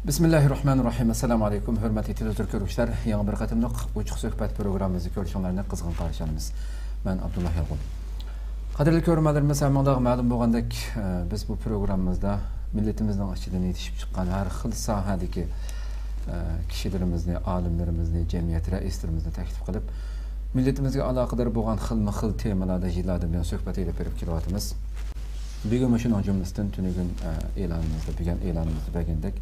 Bismillahirrahmanirrahim. Assalamu alaikum. Hürmetli televizyon görüşler. Yeni bir katımlık uçuk söhbet programımızı görüşenlerine kızgın karşılanımız. Ben Abdullah Yalğun. Kadirli görmelerimiz hemen malum boğandak biz bu programımızda milletimizden içinden yetişip çıkan her xil sahadaki kişilerimizni, alimlerimizni, cemiyet reislerimizni teklif kılıp milletimizge alakadar boğan xil temalarda jilada bilen söhbet edip verip kilovatımız. Bir gün şunun cümlesinden tünügün elanımızda beğendik.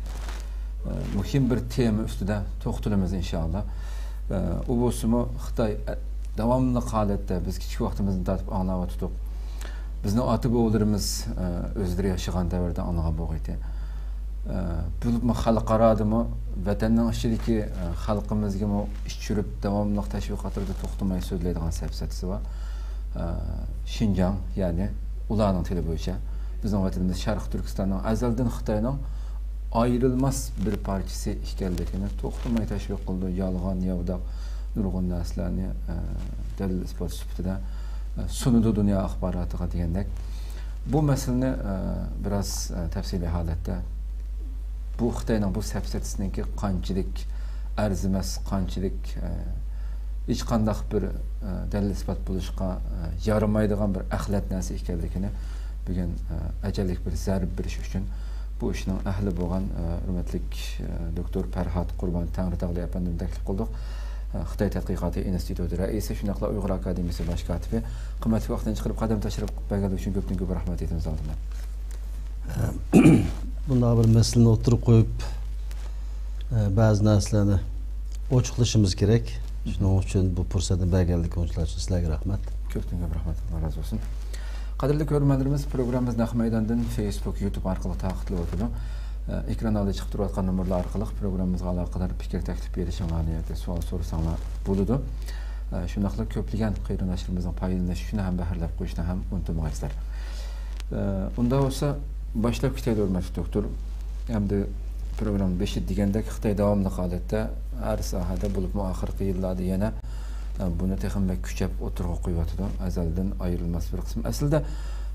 Muhim bir tema üstüde toxtulumuz inşallah. O bozumu Xitay devamlı halette biz küçük vaxtımızda tatip anlava tutup bizning ata-bobolarimiz özleri yaşagan davrda anağa boğaydı. Bu xalqaradımı vatanning ichidagi xalqimizga ish tushirib devamlı tashviqotlarda to'xtamay so'zlaydigan siyosati var. Şinjan yani ularning tili bo'yicha bizning vatanimiz Sharq Turkistonning azaldan Xitoyning ayrılmaz bir parçası ekanligini to'xtamay tashviq qildi. Yolg'on, yovdoq nurg'un narsalarni dalil isbot sifatida sunudi dunyo axborotiga degandek. Bu meseleni biraz tafsili holatda bu Xitoyning bu siyosatininki qanchalik arzimas, qanchalik hech qanday bir dalil isbot bo'lishga yaramaydigan bir axlat narsa ekanligini bugun ajallik bir zarb berish uchun bu ishning ahli bo'lgan hurmatli doktor Farhod Qurbon Tangritog'li apandim taklif qildik. Xitoy tadqiqoti instituti raisi, shunaqla Uyg'ur akademiyasi bosh kotibi. Qimmatli vaqtdan chiqarib qadam tashrif bergani uchun ko'p rahmat aytamiz oldindan. Bunda bir meseleni oturup koyup bazı narsalarni ochiqlashimiz kerak. Shuning uchun bu fursatni berganlik uchun sizlarga rahmat. Ko'p rahmat. Allah razı olsun. Qadrli ko'ruvchilarimiz, programmamiz Naq Maydondan Facebook, YouTube orqali taqdim etildi. Ekran oldiga chiqib turayotgan nomerlar orqali programmamizga aloqador fikr taklif berishingizni yoki savol so'rasanglar bo'ladi. Shunaqla ko'plagan qarindoshlarimizni foydalanishi ham bahrlab qo'yishni ham unutmaysizlar. Unda olsa başlap Xitoyda hurmatli doktor, hamda program 5 degandek Xitoy davomli holatda har sohada bo'lib oxirgi yillarda yana buni texnik kuchab o'tirib qo'yibdi. Azaldan ayrilmas bir qism. Aslida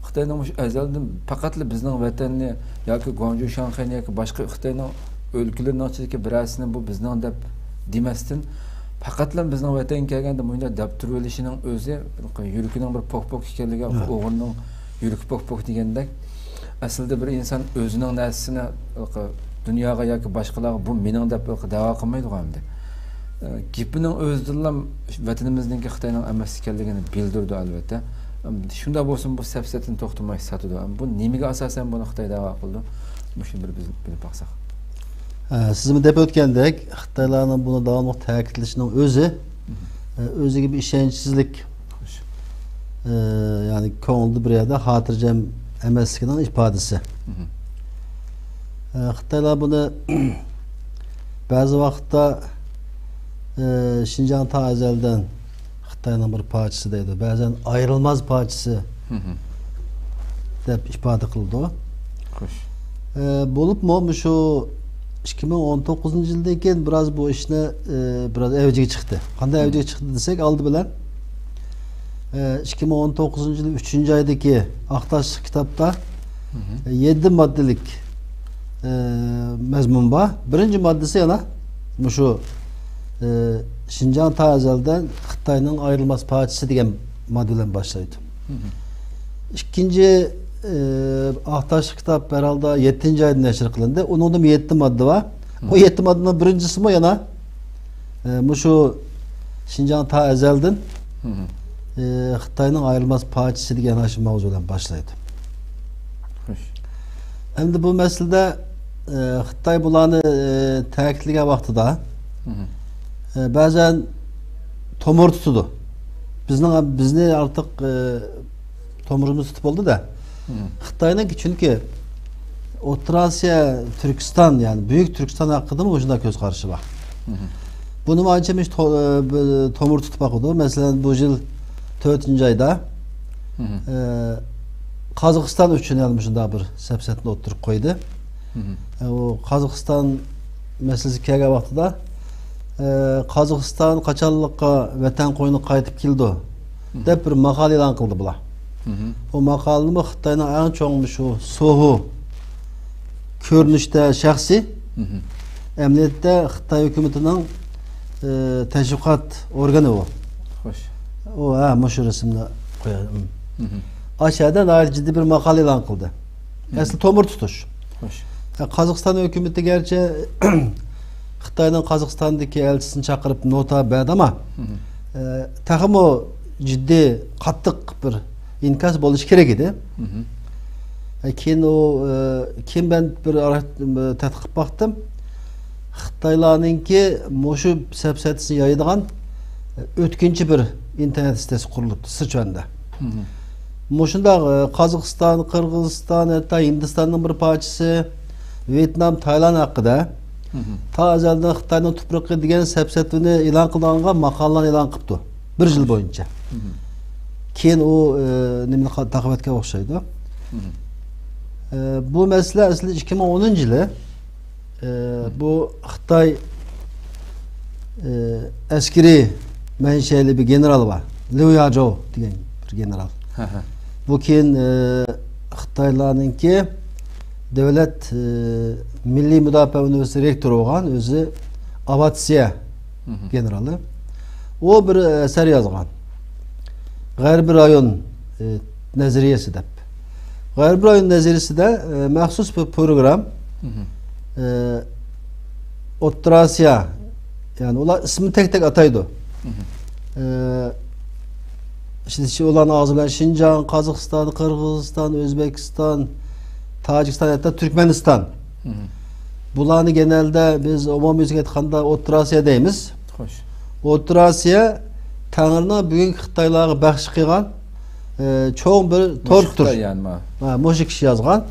Xitoyning azaldan faqat bizning vatanni yoki Guangzhou, Shanxay yoki boshqa Xitoyning o'lkalarining ichidagi birasini bu bizning deb demasdan faqat bizning vatanga kelganda bunda deb turib olishining o'zi yurikining bir pok ekanligi, o'g'rining yuriki pok degandek aslida bir inson o'zining narsasini dunyoga yoki boshqalarga bu mening deb da'vo qilmaydi hamda. Gipining o'zidan vatanimizningki Xitoyning emas ekanligini bildirdi albatta. Shunda bo'lsin bu siyosatni to'xtamay satadi. Bu nimaga asosan buni Xitoy da'vo qildi? Shuni biz bilib baqsaq. Sizmi deb o'tgandek, Xitoylarning buni davomli ta'kidlashining o'ziga bir ishonchsizlik, ya'ni ko'ngilda bir yerda xotirjam emasligining ifodasi. Xitoylar buni ba'zi vaqtda Şinjan ta ezelden Xitoyning bir parçası deydi. Bazen ayrılmaz parçası deb ifade qildi. Xo'sh. Bo'libmi şu 2019 yildan keyin biraz bu ishni biraz avjiga chiqdi. Qanday avjiga chiqdi desak, oldi bilan 2019 yil 3-oydagi Aqtash kitobda 7 maddelik mazmun var. Birinci maddesi yana şu Şinjan ta ezelden Xitoyning ayrılmaz parçası degan maddelerden başlaydı. İkinci Aqtash kitap herhalde 7. ayda neşr qilindi. Onun da 7 madde var. O 7 maddenin birincisi mi yana şu Şinjan ta ezelden Xitoyning ayrılmaz parçası degan aşı mavzudan başlaydı. Hem de bu meselede Xitoy bularni ta'kidlagan vaqtida bazen tomur tutudu. Bizni artık tomurumuz tutup oldu da. Xitoyning çünkü O'rta Asya, Türkistan yani Büyük Türkistan hakkında mı ucunda göz karşı var. Bunu mançemiş tomur tutup bakıyordu. Mesela bu yıl 4. ayda Kazakistan üçün almışında bir sepsetini oturup koydu. O Kazakistan meselesi kelgan vaqtida Kazakistan kaçanlıkka vatan koyunu qaytib keldi deb bir maqal e'lon qildi bular. O maqalni Xitoyning eng cho'ng shu sohu ko'rinishda shaxsiy Emniyette Xitay hükümetinin teşvikat organı o. Hoş. O şu resimde koyalım. Aşağıda daha ciddi bir makale ilan kıldı. Asıl tomur tutuş. Hoş. Kazakistan hükümeti gerçi Xitay'ın Kazakistan'daki elçisini çakırıp nota verdi ama takım o ciddi kattık bir inkas buluş gerek idi. Keyin o kim ben bir tadqiq baktım. Xitaylarninki moşu sepsetisini yayıdığan ötkinci bir internet sitesi kuruluptu Sichuan'da. Moşunda Kazakistan, Kırgızistan, hatta Hindistan'ın bir parçası, Vietnam, Tayland hakkında ta ezelden Xitay'ın tupraqı degan sepsetini ilan kılıngan makallalarni ilan qıptı. Bir yıl boyunca. Keyin o nimni takip etken okşaydı. Bu mesele aslında 2010 yılı bu Xitay askeri menşeli bir general var. Liu Yajou degan bir general. Bu keyin Xitaylarninki devlet Milli Müdafaa Üniversitesi rektörü olan özü Avatsiya generali. O bir eser yazgan. G'arbiy rayon nazariyasi deb. G'arbiy rayon nazariyasida maxsus bir program O'rta Osiyo, yani ular ismi tek tek ataydı. İşte olan ağzından Şinjan, Kazakistan, Kırgızistan, Özbekistan, Tacikistan, hatta Türkmenistan. Bularni genelde biz umumiyatga aytganda O'rta Osiyo deymiz. Hoş. O'rta Osiyo Tangrining bugungi Xitoylarga baxsh qilgan cho'ng bir tortdir. Yani Mo'shu kishi yozgan.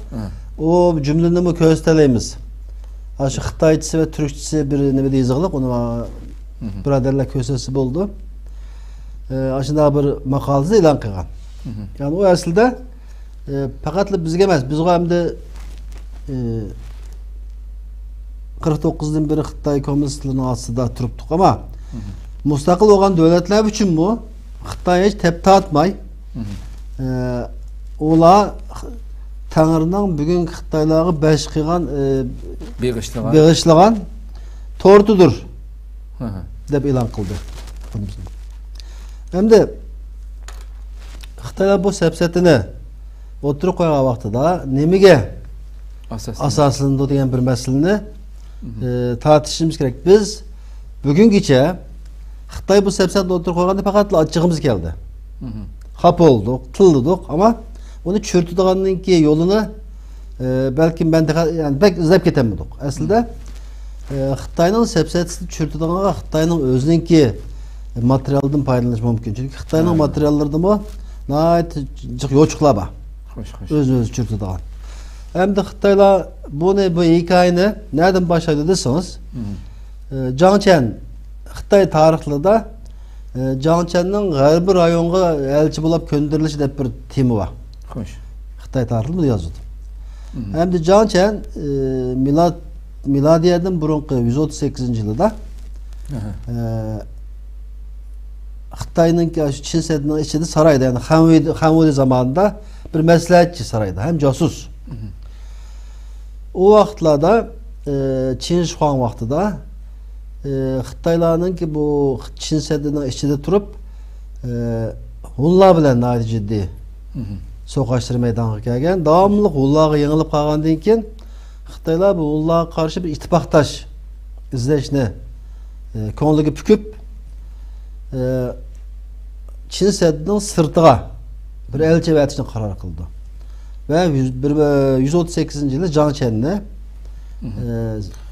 O cümleni mi ko'rsatyapmiz. Şu Xitoychisi ve Türkçesi bir nima deyizliq, uni birodarlar ko'rsatsa bo'ldi. Aşında bir makalesi ilan qilgan. Yani o aslında faqat bizga emas, bizga hamda 49'dan beri Xitoy kommunistliğinin altında turibdik ama mustaqil olan devletler için bu Xitoy hiç tepki atmay. Ola Tangrining bugungi Xitoylarga bash qilgan beg'ishlagan tortudur deb e'lon qildi. Hem de Xitoylar bu sepsetini o'tirib qo'ygan vaqtida nimaga asoslanadi degan bir masalani tartishimiz kerak. Biz bugungacha Xitoy bu sepsetni o'tirib qo'yganda faqat achchig'imiz keldi. Xap olduk, tıldık ama onu çürütüdüğünün ki yolunu belki ben de yani pek izlep getemedik. Aslında Xitayning sepsetini çürütüdüğüne Xitayning özünün ki materyaldan paylanış mümkün. Çünkü Xitayning materyallarında bu nayet yoçuklar var. Öz çürütüdüğün. Hem de Xitaylar bu hikayeni nereden başladı deseniz Jiang Chen Xitay tarihinde Jiang Chen'nin G'arbiy rayonga elçi bulup gönderilişi deb bir temi var. Hoş. Xitay tarixida yazıldı. Hem de Jiang Chen miladiyadan burunqi 138 yılda Xitayning Çin Seddining içinde sarayda, yani Xanvudi zamanında bir maslahatçı sarayda, hem casus. O vaqtlarda Çin Şuan vaqtida Xitaylarning ki bu Çin Seddining içinde turup Hunlar bilan nayet ciddi so'qashtir maydonga kelgan. Davomli Hunlarga yengilib qolgandan keyin Xitoylar bu Hunlarga qarshi bir ittifoqdosh izlashni ko'ngliga pukib Çin Seddining sirtiga bir elchi avatishni qaror qildi. Ve 138 yılı Jiang Chen'ni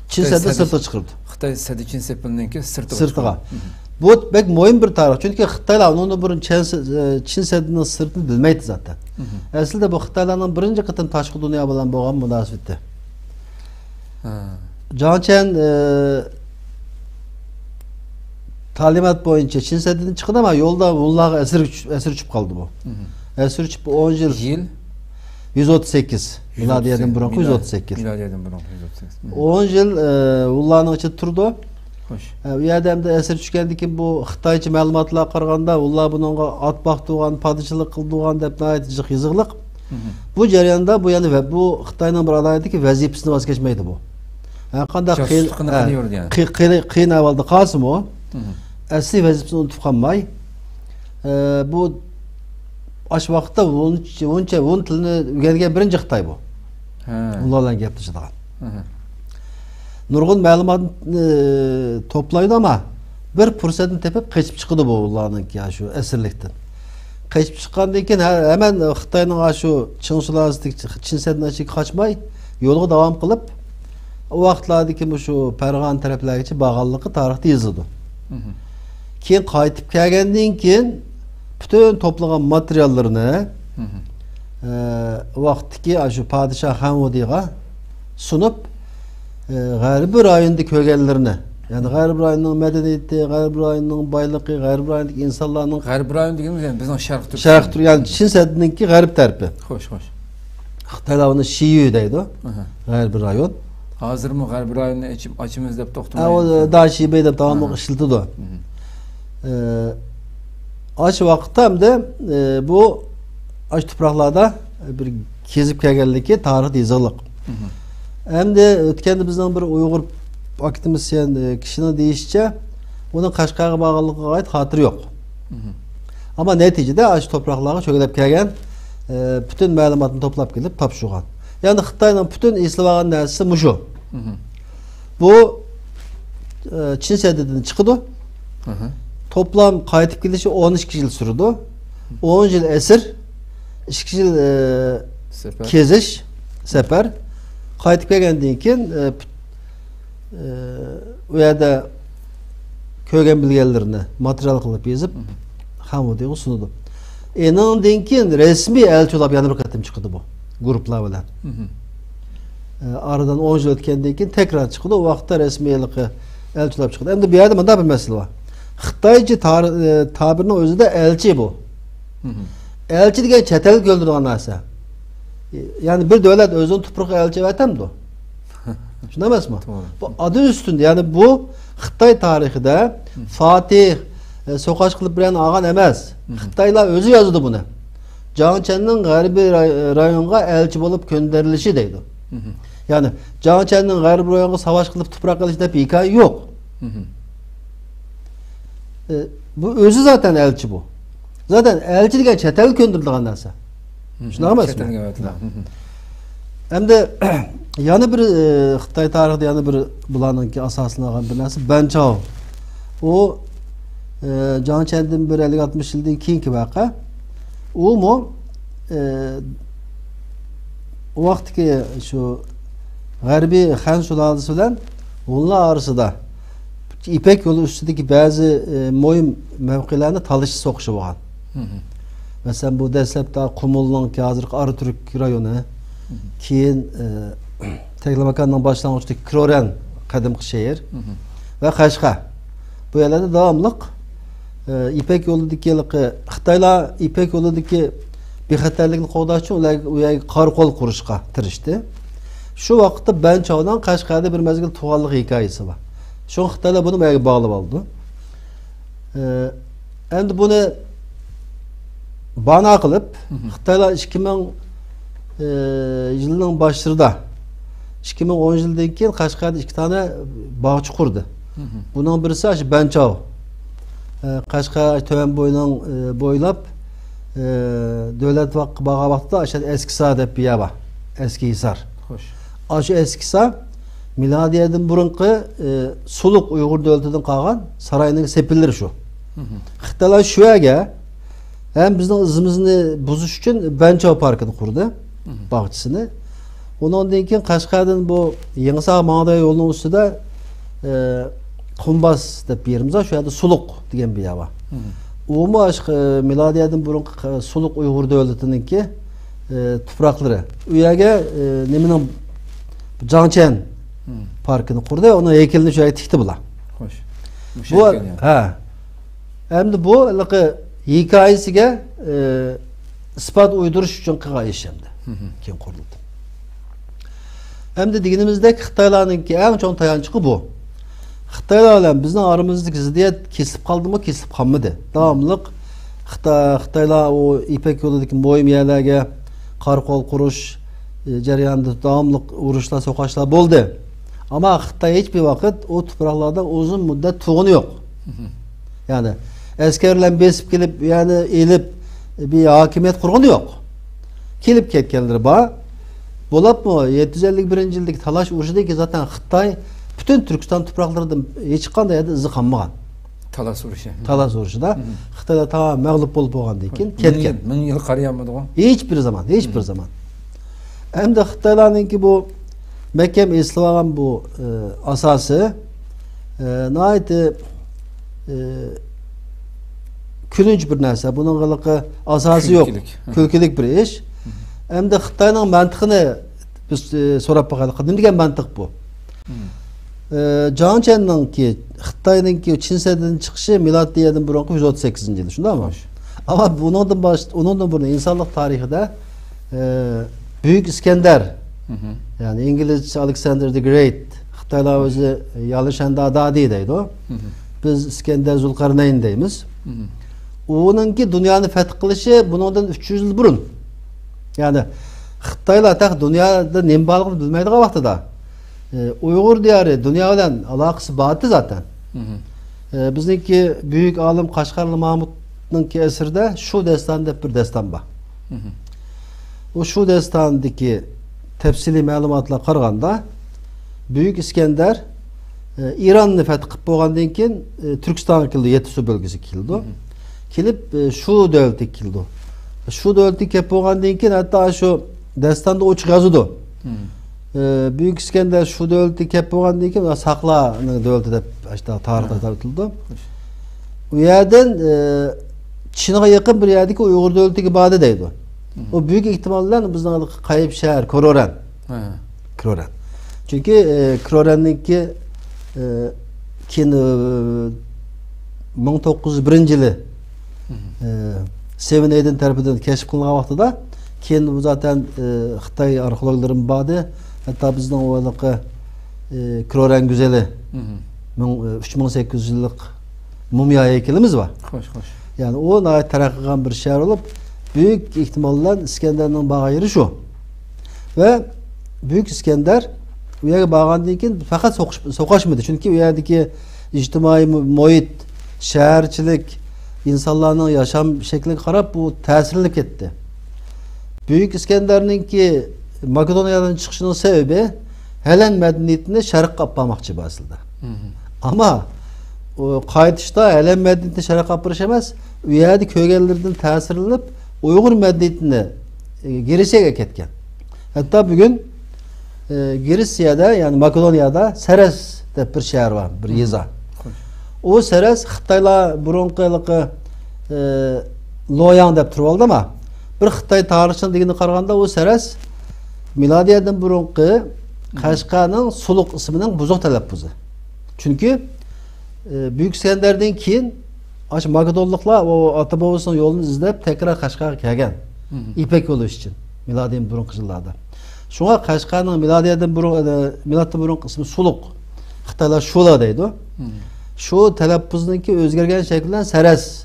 Çin Seddi sırtı çıkırdı. Xitoy Seddi Çin Seddi'ninki sırtıga. Bu pek mühim bir tarih. Çünkü Xitoylar onun burun Çin Seddi'nin sırtını bilmeydi zaten. Aslında bu Xitoylarning birinci kıtım tashqi dunyo bilan bo'lgan munosabatda. Jiang Chen talimat boyunca Çin Seddi'ni çıktı ama yolda Hunlarga esir uçup kaldı bu. Esir uçup 10 yıl 138. Miladiyadan burunqi 138. Miladiyadan burunqi 138. 10 yıl Hunlarning ichida turdi. Xo'sh. Bu yerda ham esir tushgandan keyin bu Xitoycha ma'lumotlarga qaraganda Hunlar bunga ot boqtirgan, podshohlik qildigan deb aytishlik yozig'liq. Bu jarayonda bu yani bu Xitoyning bir alayidiki vazifasini voz kechmaydi bu. Qanday qiyin qiyin ahvolda qolsin u. Asli vazifasini unutib qolmay, bu aş vaqtda onun tilini o'rgangan birinchi Xitoy bu. Ularla gaplashadigan. Nurg'un ma'lumotni to'playdi ama bir fursatni tepib qochib chiqdi bu ularninki shu asirlikdan. Qochib chiqqandan keyin hemen Xitoyning shu Chinsaddan qochmay yo'lga davom qilib, o vaqtlardagi shu Farg'ona taraflargacha borganligi tarixda yozildi. Keyin qaytib kelgandan keyin bütün toplagan materiallarını vaqtdagi shu podshoh Hamodiga sunup g'arbiy rayonda ko'rganlarini, yani g'arbiy rayonning madaniyati, g'arbiy rayonning boyligi, g'arbiy rayondagi insonlarning g'arbiy rayon deganimiz yani bizning Sharq Turkiya, yani Chinsadninki g'arb tarafi. Xo'sh. Xitoylar uni Shiyu deydi, g'arbiy rayon. Hozirmi g'arbiy rayonni ochimiz deb to'xtamay. O da Shiyu deb davomli ishlatadi. Aç vaqtda hamda bu aç tuproqlarda bir kezib kelganligi tarixda yozilgan. Hamda o'tganda bizning bir Uyg'ur aktivisyen kishini deyishicha, uning Qashqarga borganligiga oid xatir yo'q. Ama neticede aç tuproqlarga cho'g'lab kelgan, bütün ma'lumotni to'plab kelib topshirgan. Yani Xitoyning bütün eslab olgan narsasi mushu. Bu Chinsaddan chiqdi. Toplam qaytib kelishi 12 yıl sürdü. 10 yıl esir, 2 yıl keziş, sefer. Qaytib kelgandan keyin u yerda ko'rgan bilganlarini material qilib yozib, Hamodiga sunadi. Endan keyin resmiy elchi bo'lib yana bir qatim chiqdi bu guruhlar bilan. Aradan 10 yıl o'tgandan keyin tekrar chiqdi. O vaqtda resmiyligi elchi bo'lib chiqdi. Endi bu yerda bunda bir masala bor. Xitoycha tabirning o'zida elchi bu. Elchi degan chet elga o'ldirgan narsa. Yani bir davlat o'zining tuprog'iga elchi etamdi. Shunday emasmi? Bu adı üstünde. Yani bu Xitoy tarixida Fatih so'qash qilib bilan olgan emas. Xitoylar o'zi yozdi buni. Jangchenning g'arbiy rayonga elchi bo'lib ko'ndirilishi deydi. Yani Jangchenning g'arbiy rayonga savaş qilib tuproq olish deb hikoya yo'q. Bu özü zaten elçi bu. Zaten elçi degan chet el ko'ndirilgan narsa. Shunday emasmi? Hamda yana bir Xitoy tarixida yana bir bularninki asoslangan bir narsa Banchao. O Jangchendan bir 50-60 yildan keyingi vaqa. U mu o vaqtki shu g'arbiy Han sulolasi bilan ular orasida İpek yolu üstündeki bazı muhim mevkilerini talışıp soqışı var. Mesela bu dastlabda Qumulning hozirgi Arıtürk rayonu, keyin Teglamakanning boshlang'ichdagi Kroren qadimgi shahar va Qashqa. Bu yerlarda davomliq İpek yo'lidagi Xitoylar İpek yo'lidagi bexatarlikni qo'llash uchun ular u yerga qarqol qurishga tirishdi. Shu vaqtda Banchaodan Qashqada bir mezgil tug'anlik hikoyasi bor. Şu Xitoylar bunu belki bağlı oldu. Endi bunu bana qilib, Xitoylar 2000 yılının başlarında 2010 yıldan keyin Qashqarda 2 tane bağçı kurdu. Bunun birisi aşı Banchao. Qashqar Töven boyunun boylap devlet bağa vaqtida aşı Eskisar deb bir yer var. Eskihisar. Xo'sh. Aşı Eskisar miladiyadan burunqi Suluk Uyg'ur davlatidan qolgan sarayning sepilleri şu. Xitoylar shu yerga hem bizning izimizni buzish uchun Banchao parkini qurdi, bog'chisini. Ondan keyin Qashqardan bu Yangisoq Mang'day yo'lining ustida Qumbas deb yerimiz var. Şu yerda Suluk degan bir yer bor. U mu miladiyadan burunqi Suluk Uyg'ur davlatininki tuproqlari. U yerga nimaning Jangchen parkini qurdi, ona heykelini şu yerga tikdi bular. Xo'sh. Bu ha. Endi bu hikoyasiga isbot uydirish uchun qilgan ish endi. Keyin qurildi. Endi deganimizdek Xitoylarninki eng chong tayanchiqi bu. Xitoylar bilan bizning oramizdagi ziddiyat kesib qoldimi, kesib qolmadi. Davomliq Xitoylar o İpek yo'lidagi muhim yerlarga qarqol qurish jarayonida davomliq urushlar, so'qashlar bo'ldi. Ama Xitay hiçbir vakit o topraklarda uzun müddet tuğunu yok. Yani askerler besip gelip yani elip bir hakimiyet kurgunu yok. Kelip ketkenleri ba. Bolap mı 751 yıllık talaş uruşudaki zaten Xitay bütün Türkistan topraklarında hiç qanday izi qalmagan. Talas uruşu. Talas uruşuda Xitayda tamam mağlup bolup bolgandan keyin ketken. 1000 yıl qarayamadı o. Hiçbir zaman. Hem de Xitaylarninki bu Mekkem İslam'ın bu asası nayeti külünç bir narsa. Bunun qılıqı asası yok. Külkilik bir iş. Hem de Xitayning mantıqını biz sorap baqaylik. Nima degan mantiq bu? Jiang Chen'ninki Xitayninki Çin Seddi'nin çıkışı miladiyedan burunqi 138 yılı. Şunda mı? Ama onundan burun insanlık tarihinde Büyük İskender yani İngiliz Alexander the Great Xitaylar özü Yalışanda deydi o. Biz İskender Zulkarneyn deymiz. Onunki dünyanı feth kılışı bundan 300 yıl burun. Yani Xitaylar tak dünyada nem balığını bilmeydiği vaxtıda Uygur diyarı dünya ile alakası batı zaten. Bizimki büyük alim Kaşgarlı Mahmud'nunki eserde şu destanda bir destan var. O şu destandaki tefsili malumatla qaraganda Büyük İskender İran'ı feth qilib bo'lgandan keyin Türkistan keldi, Yetisu bölgesi keldi. Kelip şu devleti keldi. Şu devleti kelib bo'lgandan keyin hatta şu destanda ochiq yozdi. Büyük İskender şu devleti kelib bo'lgandan keyin Saqlaning devleti deb işte tarixda tanıtıldı. U yerden Çin'e yakın bir yerdeki Uygur devleti bade deydi. O büyük ihtimalle bizden kayıp şehir Kroren. Kroren. Çünkü Kroren'ninki keyin 1901 yılı Seven Aiden tarafından keşif kılınan vaxtıda keyin zaten Xitay arkeologların bade hatta bizden o vaxtı Kroren güzeli 3800 yıllık mumya heykelimiz var. Hoş. Yani o nayet terakkigan bir şehir olup büyük ihtimalle İskender'in bağı yeri şu. Ve Büyük İskender u yerga borgandan keyin faqat so'qashmadi. Chunki u yerdagi ijtimoiy muhit, shaharchilik, insonlarning yaşam shakliga qarab bu ta'sirli ketdi. Büyük İskender'ninki Makedoniyadan chiqishining sababi Helen medeniyetini sharqqa olib bormoqchi aslida. Ama o qaytishda Helen medeniyetini sharqqa olib borish emas, u yerda ko'rganlardan ta'sirlanib Uygur medeniyetini Giresya'ya ketken. Hatta bugün Giresya'da yani Makedonya'da Seres de bir şehir var, bir yeza. O Seres Xitaylar burunqılıqı Loyan deb turib oldu ama bir Xitay tarixçini degini qaraganda o Seres miladiyadan burunqı Qashqarning Suluq ismining buzuq talaffuzi. Çünkü Büyük İskender'den keyin Makedonluqlar o ata babasının yolunu izlep tekrar Qashqarga kelgan. İpek yolu için miladiyadan burunqi yıllarda. Şuna Qashqarning milatdan burunqi ismi Suluq. Xitaylar Shula deydi. Şu telaffuzdaki özgergen şekilden Seres.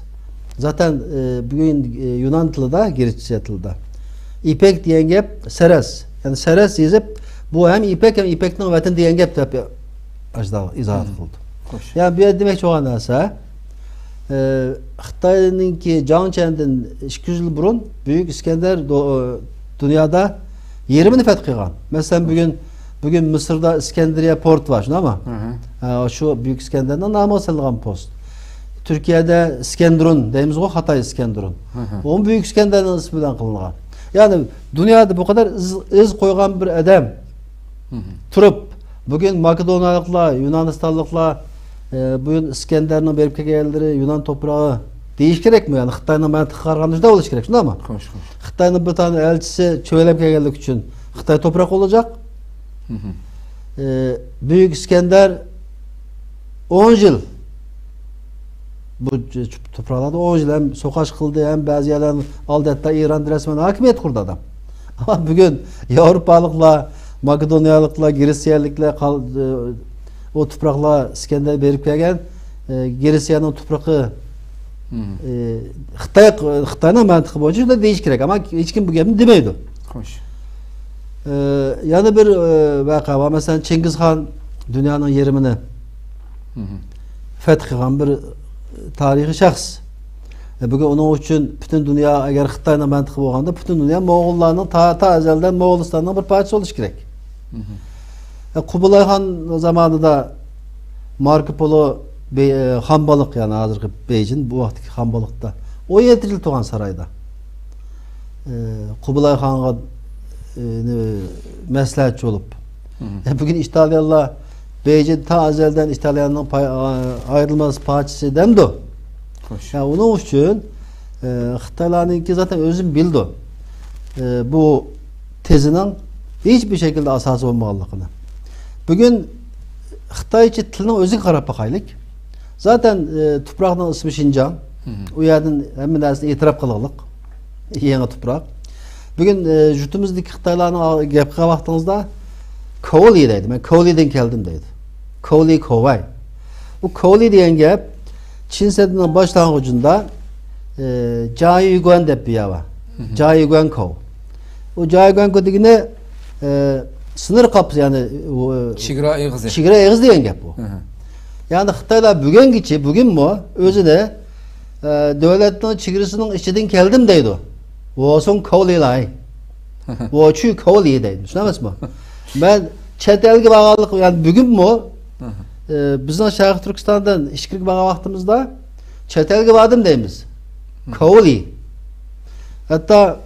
Zaten bugün Yunan tilida, Giritçe tilida. İpek diyen gep Seres. Yani Seres yazıp bu hem İpek hem İpek'nin vatan diyen gep dep izahat kıldı. Yani bir demek çok anlarsa Xitay'ninki Jiang Chen'den 200 yıl burun Büyük İskender dünyada 20'ni feth qilgan. Mesela bugün Mısır'da İskenderiye port var ama şu Büyük İskender'den namı asılgan post. Türkiye'de İskenderun deyimiz o Hatay İskenderun. Onun Büyük İskender'in isminden kılıngan. Yani dünyada bu kadar iz koygan bir adam turup bugün Makedonyalıkla, Yunanistanlıkla bugün İskender'in berip kelgenleri Yunan toprağı değiş gerek mi yani? Xitayning mantiqi qaraganda bo'lish kerak, shundaymi? Xitayning bir tane elchisi çövelep kelganlik uchun Xitay toprak olacak. Büyük İskender 10 yıl bu topraklarda 10 yıl hem sokaş kıldı hem bazı yerlerin aldı hatta İran resmen hakimiyet kurdu adam. Ama bugün Avrupalıkla, Makedonyalıkla, Giresyalıkla o toprakla İskender berip kelgan Giresya'nın toprağı Xitayning mantiqi bo'yicha juda deyish kerak ama hech kim bu gapni demaydi. Xo'sh. Yana bir vaqa var. Mesela Çingiz Han dünyanın yerimini feth kılgan bir tarihi şahs. Bugün onun için bütün dünya eğer Xitayla mantıklı olganda bütün dünya Moğollarının ta ezelden Moğolistan'ın bir parçası oluş gerek. Kubilay Han zamanında Marco Polo Hambalık yani hazırki Beyjin bu vaktiki Hambalıkta o 7 yıl tuğan sarayda. Kubilay Han'a məsləhətçi olub. Bugün İtalyanlar Beyjin ta ezelden İtalyanın ayrılmaz parçası demdi. Yani onun için Xitaylarınki zaten özüm bildi. Bu tezinin hiçbir şekilde asası olmalıqını. Bugün Xitay için tilinin özü qarab baxaylik. Zaten tuprağının ismi Şinjan. O yerden hemen dersine itiraf kılalık. Yeni toprak. Bugün jutumuzdaki Xitaylarının gepke baktığınızda Koli deydi. Ben Koli'den geldim deydi. Koli Kovay. Bu Koli diyen gep Çin Seddi'nin başlangıcında Jiayuguan dep bir yer var. Jiayuguan Kou. O Jiayuguan Kou dediğine sınır kapısı yani Çigra Eğizi. Çigra Eğizi diyen gep bu. Yani Xitaylar bugün geçi, bugün mu özüne devletin çigrasının içinden geldim deydi. O son Koli lay. O çü Koli deydi. Düşünemez mi? Ben çet elgi bağlılık yani bugün mu bizden Şarkı Türkistan'dan işkilik bağa vaxtımızda çetelgi vadım deyimiz. Koli. Hatta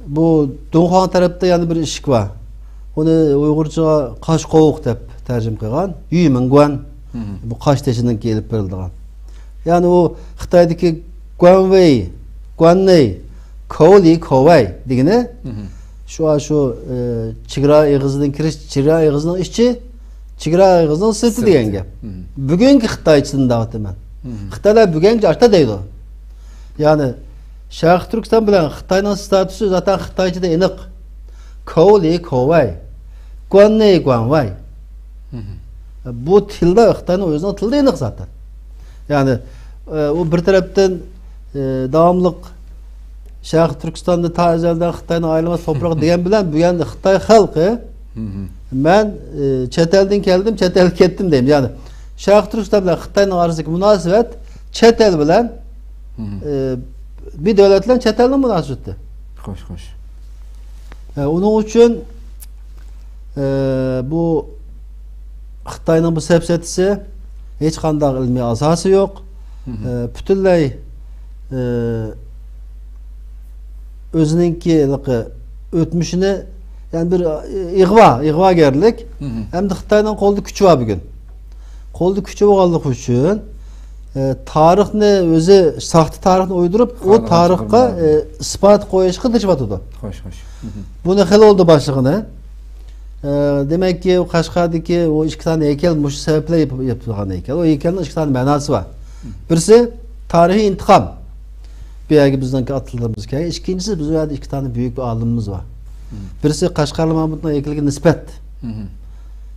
bu Donghang tarafta yani bir işik var. Onu Uygurca kaş kovuk dep tercüm kılgan. Yumin guan. Bu kaş teşinden gelip verildiğin. Yani o Xitay'daki Guanwei, Guannei, Koli, Kovay digine şu Çigra Eğizi'den kiriş, Çigra Eğizi'nin işçi Çigra Eğizi'nin sırtı diyen gep. Bugünkü Xitay için dağıtım ben. Xitaylar bugünkü açta deydi. Yani Şarkı Türkistan bilen Xitay'nın statüsü zaten Xitaycıda inik. Koli, Kovay, Guannei, Guanwei. Bu tilde Xitay'nın özünün tilde inik zaten. Yani o bir taraftan devamlık Şarkı Türkistan'da ta ezelden Xitay'nın ayrılmaz toprağı diyen bilen bu yani Xitay halkı ben çet elden geldim, çet el kettim deyim. Yani Şarkı Türkistan bilen Xitay'nın arasındaki münasebet çet el bilen bir devletle çet elden münasebettir. Hoş. Onun için bu Xitay'nın bu sepsetisi hiç kandak ilmi asası yok. Bütünley özününki ötmüşünü yani bir ihva gerlik. Hem de Xitay'dan kolda küçü var bugün. Kolda küçü oğallık üçün tarihini özü sahtı tarihini uydurup o tarihka ispat koyuş kılıç batıdı. Hoş. Bunu hel oldu başlığını. Demek ki o Kaşgar'daki o iki tane heykel bu sebeple yapılan heykel. O heykelin iki tane manası var. Birisi tarihi intikam. Bir yerde bizden atıldığımız hikaye. İkincisi bizim yerde iki tane büyük bir alımımız var. Birisi Kaşgarlı Mahmut'un heykeline nispet.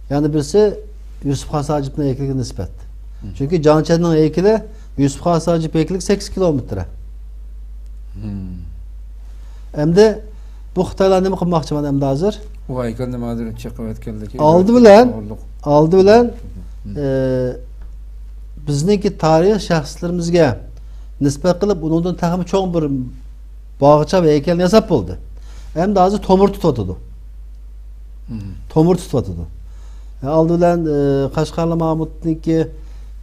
Yani birisi Yusuf Has Hacip'in heykeline nispet. Çünkü Can Çetin'in heykeli Yusuf Has Hacip heykeli 8 kilometre. Hem de bu Xitaylar ne mi kılmakçı hem de hazır. O heykel ne madem çıkıp etkenlik. Aldı bilen bizdeki tarihi şahslarımızga nispet kılıp ondan takımı çok bir bağıça ve heykel hesap oldu. Hem de hazır tomur tutmadı. Tomur tutmadı. Aldı bilen Kaşgarlı Mahmut'un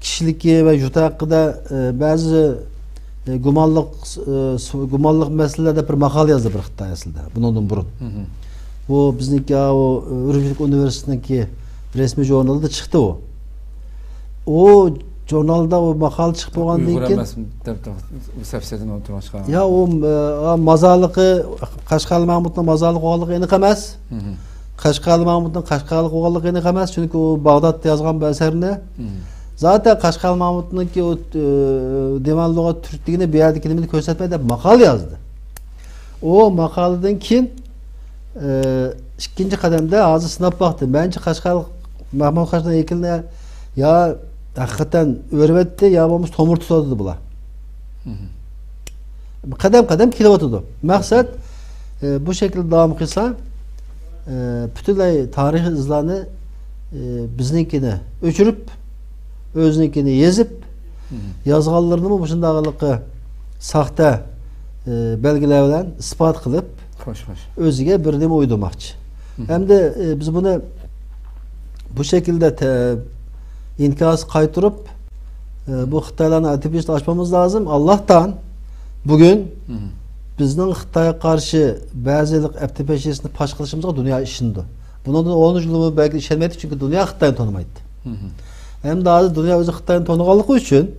kişiliki ve juta hakkında bazı gumallık meselelerde bir makal yazdı bir Xitay aslında. Bundan burun. Bu bizdeki o Ürümçi Üniversitesi'ndeki resmi jurnalda çıktı o. O jurnalda o makal çıkıp olgandan keyin bu sepsetin oturuşka. Ya o mazarlığı Kaşgarlı Mahmut'un mazarlık oğallığı enik emas. Kaşgarlı Mahmut'un Kaşgarlık oğallığı enik emas. Çünkü o Bağdat'ta yazgan bir eserinde. Zaten Kaşgarlı Mahmut'un ki o Divan Lugat Türkliğine bir yerde kendini göstermede makal yazdı. O makaleden kim ikinci kademde ağzı sınıp baktı. Bence Kaşgarlı Mahmut Kaşgarlı heykeline ya hakikaten öğretti ya babamız tomur tutadı bula. Kadem kadem kilovatıydı. Maksat bu şekilde devam kılsa bütünlay tarihi izlarni bizninkini o'chirib, o'zininkini yezib, yozganlarini bu shundaqliqi saxta belgiler bilan ispat qilib, o'ziga bir nima uydurmoqchi. Hamda biz buni bu şekilde inkaz qaytarib, bu Xitoylarni atibist açmamız lazım. Allah'tan bugün bizning Xitoyga qarshi ba'zilik aptepeshini pash qilishimizga dunyo ishindi. Bundan 10 yil belki ishonmaydi çünkü dünya Xitoyni tanimaydi. Hem daha dünya o'zi Xitoyni taniganligi uchun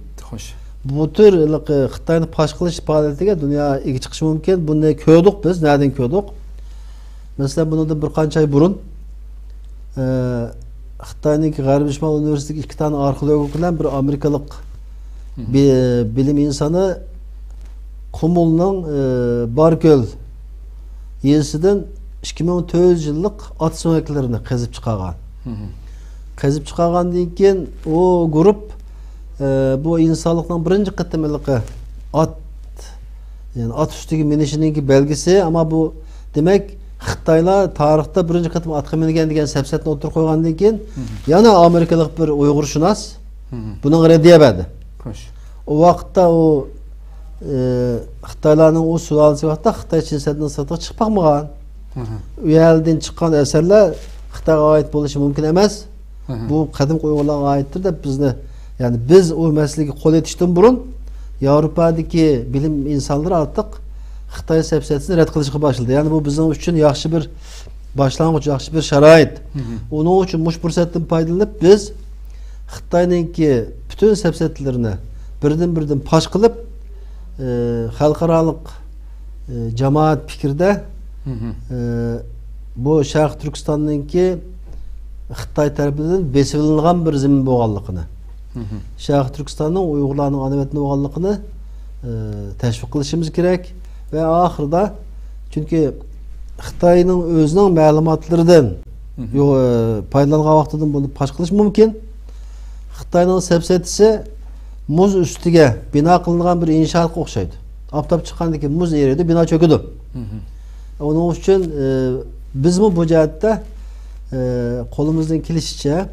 bu tür Xitoyni pash qilish faoliyatiga dunyo ega chiqishi mumkin. Buni ko'rdik biz, nereden ko'rdik? Mesela bundan bir qancha ay burun Xitoyning G'arbiy Shimol universitetidagi 2 tane arxeolog bilan bir amerikalik bilim insanı Kumul'un Barköl yezisinden 2400 yıllık at söneklerini kazıp çıkargan. Kazıp çıkargandan keyin o grup bu insanlıktan birinci kıtımlıkı at, yani at üstüki minişinin belgesi, ama bu demek Xitaylar tarihte birinci kıtım atqa mingen degan sepsetini oturup koygandan keyin yana Amerikalık bir Uyg'urshunos bunun reddiyemedi. O vakitte o Xitaylarning o sulalisi vaqtda Xitoy Çin Seddining sirtiga chiqib boqmagan. U yerdan chiqqan eserlar Xitoyga oid bo'lishi mumkin emas. Bu qadim Uyg'urlarga oiddir deb bizni, yani biz o meseleyi qo'l etishdan burun Yevropadagi bilim insonlari artık Xitoy sepsetini red qilishga boshladi. Yani bu bizim uchun yaxshi bir boshlang'ich, yaxshi bir sharoit. Onun uchun mush fursatdan foydalanib biz Xitoyningki bütün sepsetlerini birdan pash qilib xalqarалық cemaat fikirde bu Şarq Türkistan'ınki Xitoy tarafidan besirilgan bir zemin bo'lganligini, Şarq Türkistan'ın Uyg'urlarning anavatini bo'lganligini teşvik qilishimiz kerak ve ahırda, çünkü Xitoyning o'zining ma'lumotlaridan foydalangan vaqtidan bunu pash qilish mumkin. Xitoyning sepsetisi muz üstüge bina kılınan bir inşaatga o'xshaydi. Aftap chiqqandan keyin muz eridi, bina çöküdü. Onun için biz bu jihatda qo'limizdan kelishicha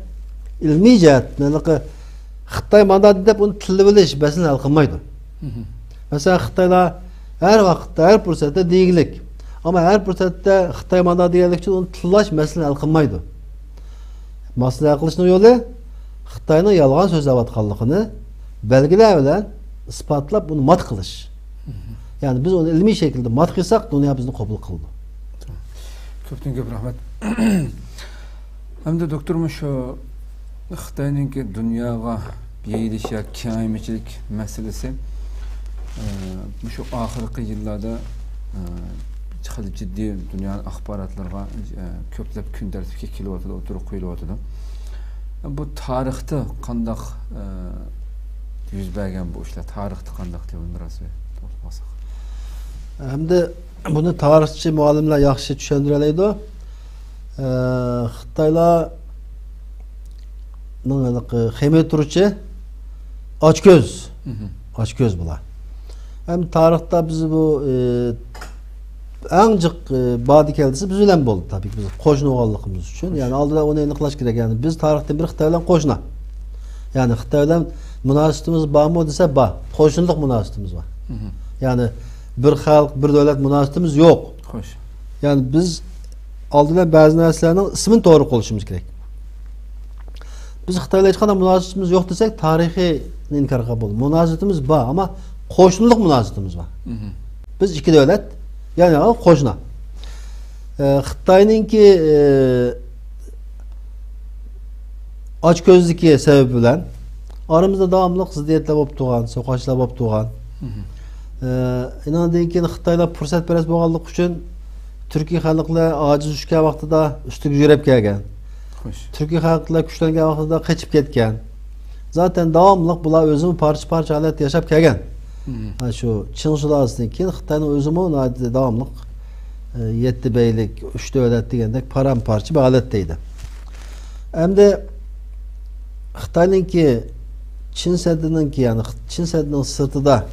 ilmiy jihatdan Xitoy mandat deb uni tilni bilish masalani hal qilmaydi. Mesela Xitoylar her vaqtda, her fursatda deygilik. Ama her fırsatta Xitoy mandat deganlik uchun uni tillash masalani hal qilmaydi. Maslahat qilishning yo'li Xitoyning yolg'on so'zlayotganligini belgeler bilen ispatlap bunu mat kılış. Yani biz onu ilmi şekilde mat kılsak dünya bizni kabul kıldı. Köpten köp rahmet. Hem de doktorum şu Xitoyninki dunyoga yayilish ya kengaymichilik meselesi şu ahirgi yillarda ciddi dünyanın axborotlarga ko'plab kun tartibga kelyotdi, o'tirib qo'yilyotdi. Bu tarixda qandaq yüz bergen bu işler, tarihte qandaq diye biraz to'xtalsak. Hem de bunu tarihçi muallimler yaxshi tushuntiradi. Xitoylarning xiymat turuvchi ochko'z bular. Hem tarixte biz bu eng jiq badi keldisi biz bilan bo'ldi tabii ki biz qo'shni bo'lganligimiz uchun. Yani aldıda onu aniqlash kerak. Yani biz tarixda bir Xitoy bilan qo'shni. Yani Xitoy bilan münasebetimiz var mı dese var. Qo'shnilik münasebetimiz var. Yani bir xalq, bir devlet münasebetimiz yok. Hoş. Yani biz aldılar bazı narsalarning ismini to'g'ri qo'yishimiz kerak. Biz Xitoyga hech qanday münasebetimiz yok desek tarixiy inkarga bo'ladi. Münasebetimiz var ama qo'shnilik münasebetimiz var. Biz iki devlet, yani qo'shni. Xitoyninki ochko'zligi sebebi bilan aramızda devamlı ziddiyetler bo'lib turgan, so'qochlar bo'lib turgan. Inandan keyin Xitoylar fursatparast bo'lganligi uchun Türkiye xalqlar ojiz tushgan vaqtida ustiga yurib kelgan. Türkiye xalqlar kuchlangan vaqtida qochib ketgan. Zaten devamlı bular o'zini parcha holatda yashab kelgan. Şu Çin sulolasidan keyin Xitoyning o'zimi devamlı 7 beylik, 3 davlat degandek paramparcha bir holatdaydi. Hamda Xitoyninki Çin Seddininki, yani Çin Seddining sirtida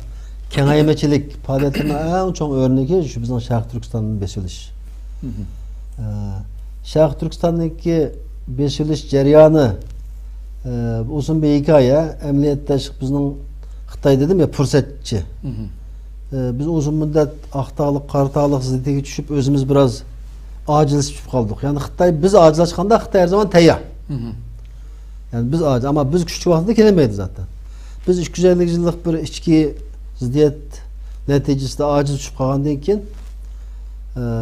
kengaymachilik faoliyatining eng chong o'rnigi shu bizning Sharq Turkistonning besilish. Şarkı Türkistan'daki besiliş jarayoni uzun bir hikaye. Emniyette bizning Xitoy dedim ya fursatçı. Biz uzun müddet aqtağlık, qartağlık ziddetine düşüp özümüz biraz acilleşip kaldık. Yani Xitoy biz acilleşkanda Xitoy her zaman tayyor. Yani biz acil ama biz küçük vaxtda kelemeydi zaten. Biz 250 yıllık bir içki ziddiyet neticesinde aciz düşüp kalgandan keyin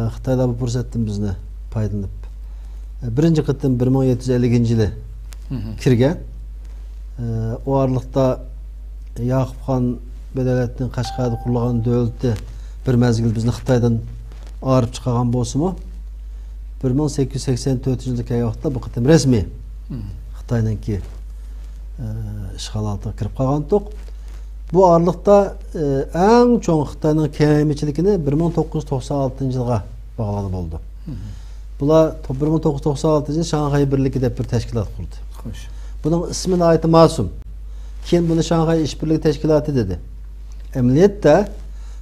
Xitoyda bu fursatdan bizni paydalanıp birinci qitim 1750-yili kirgan. O arlıqda Yaqubxon Bedelettin Qashqarda qurulgan dövleti bir mezgil bizni Xitoydan ağırıp çıkargan bolsa-mı 1884-yildagi vaqtda bu qitim resmi Xitoyningki işgal altına kirib qolgandik. Bu arlıqda en çok Xitoyning kengaymichiligini 1996-yilga bağlanıp oldu. Bular 1996-yilda Şanghay Birligi deb bir tashkilot qurdi. Xo'sh. Bunun ismini aytib masum. Keyin buni Şanghay İşbirliği Teşkilatı dedi. Emniyette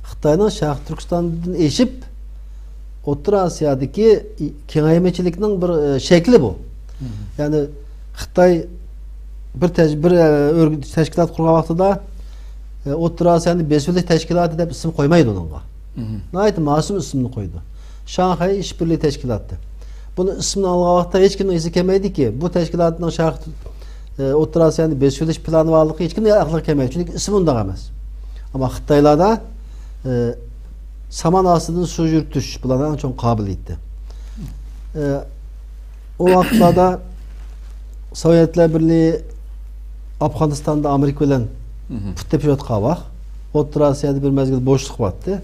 Xitoyning Sharq Turkistondan eşip O'rta Osiyodagi kengaymichilikning bir shakli bu. Yani Xitoy bir örgüt teşkilat kurgan vaqtida O'rta Osiyoning besivlik teşkilatı deb isim qo'ymaydi onunğa. Nayt masum ismini qo'ydi. Şanghay İşbirliği Teşkilatı. Bunu ismini algan vaqtda hech kim esi kelmaydi ki bu teşkilatning O'rta Osiyoning besivlik planı varlığı hech kimning aqliga kelmaydi. Çünkü ismi unda emas. Ama Xitoylarda saman astidan su yuritish bilan en çok qobiliyatli. O vaqtlarda Sovetlar Birliği Afganistan'da Amerika bilan put tepib yotgan vaqt O'rta Osiyoda bir mezgil bo'shliq bo'pti.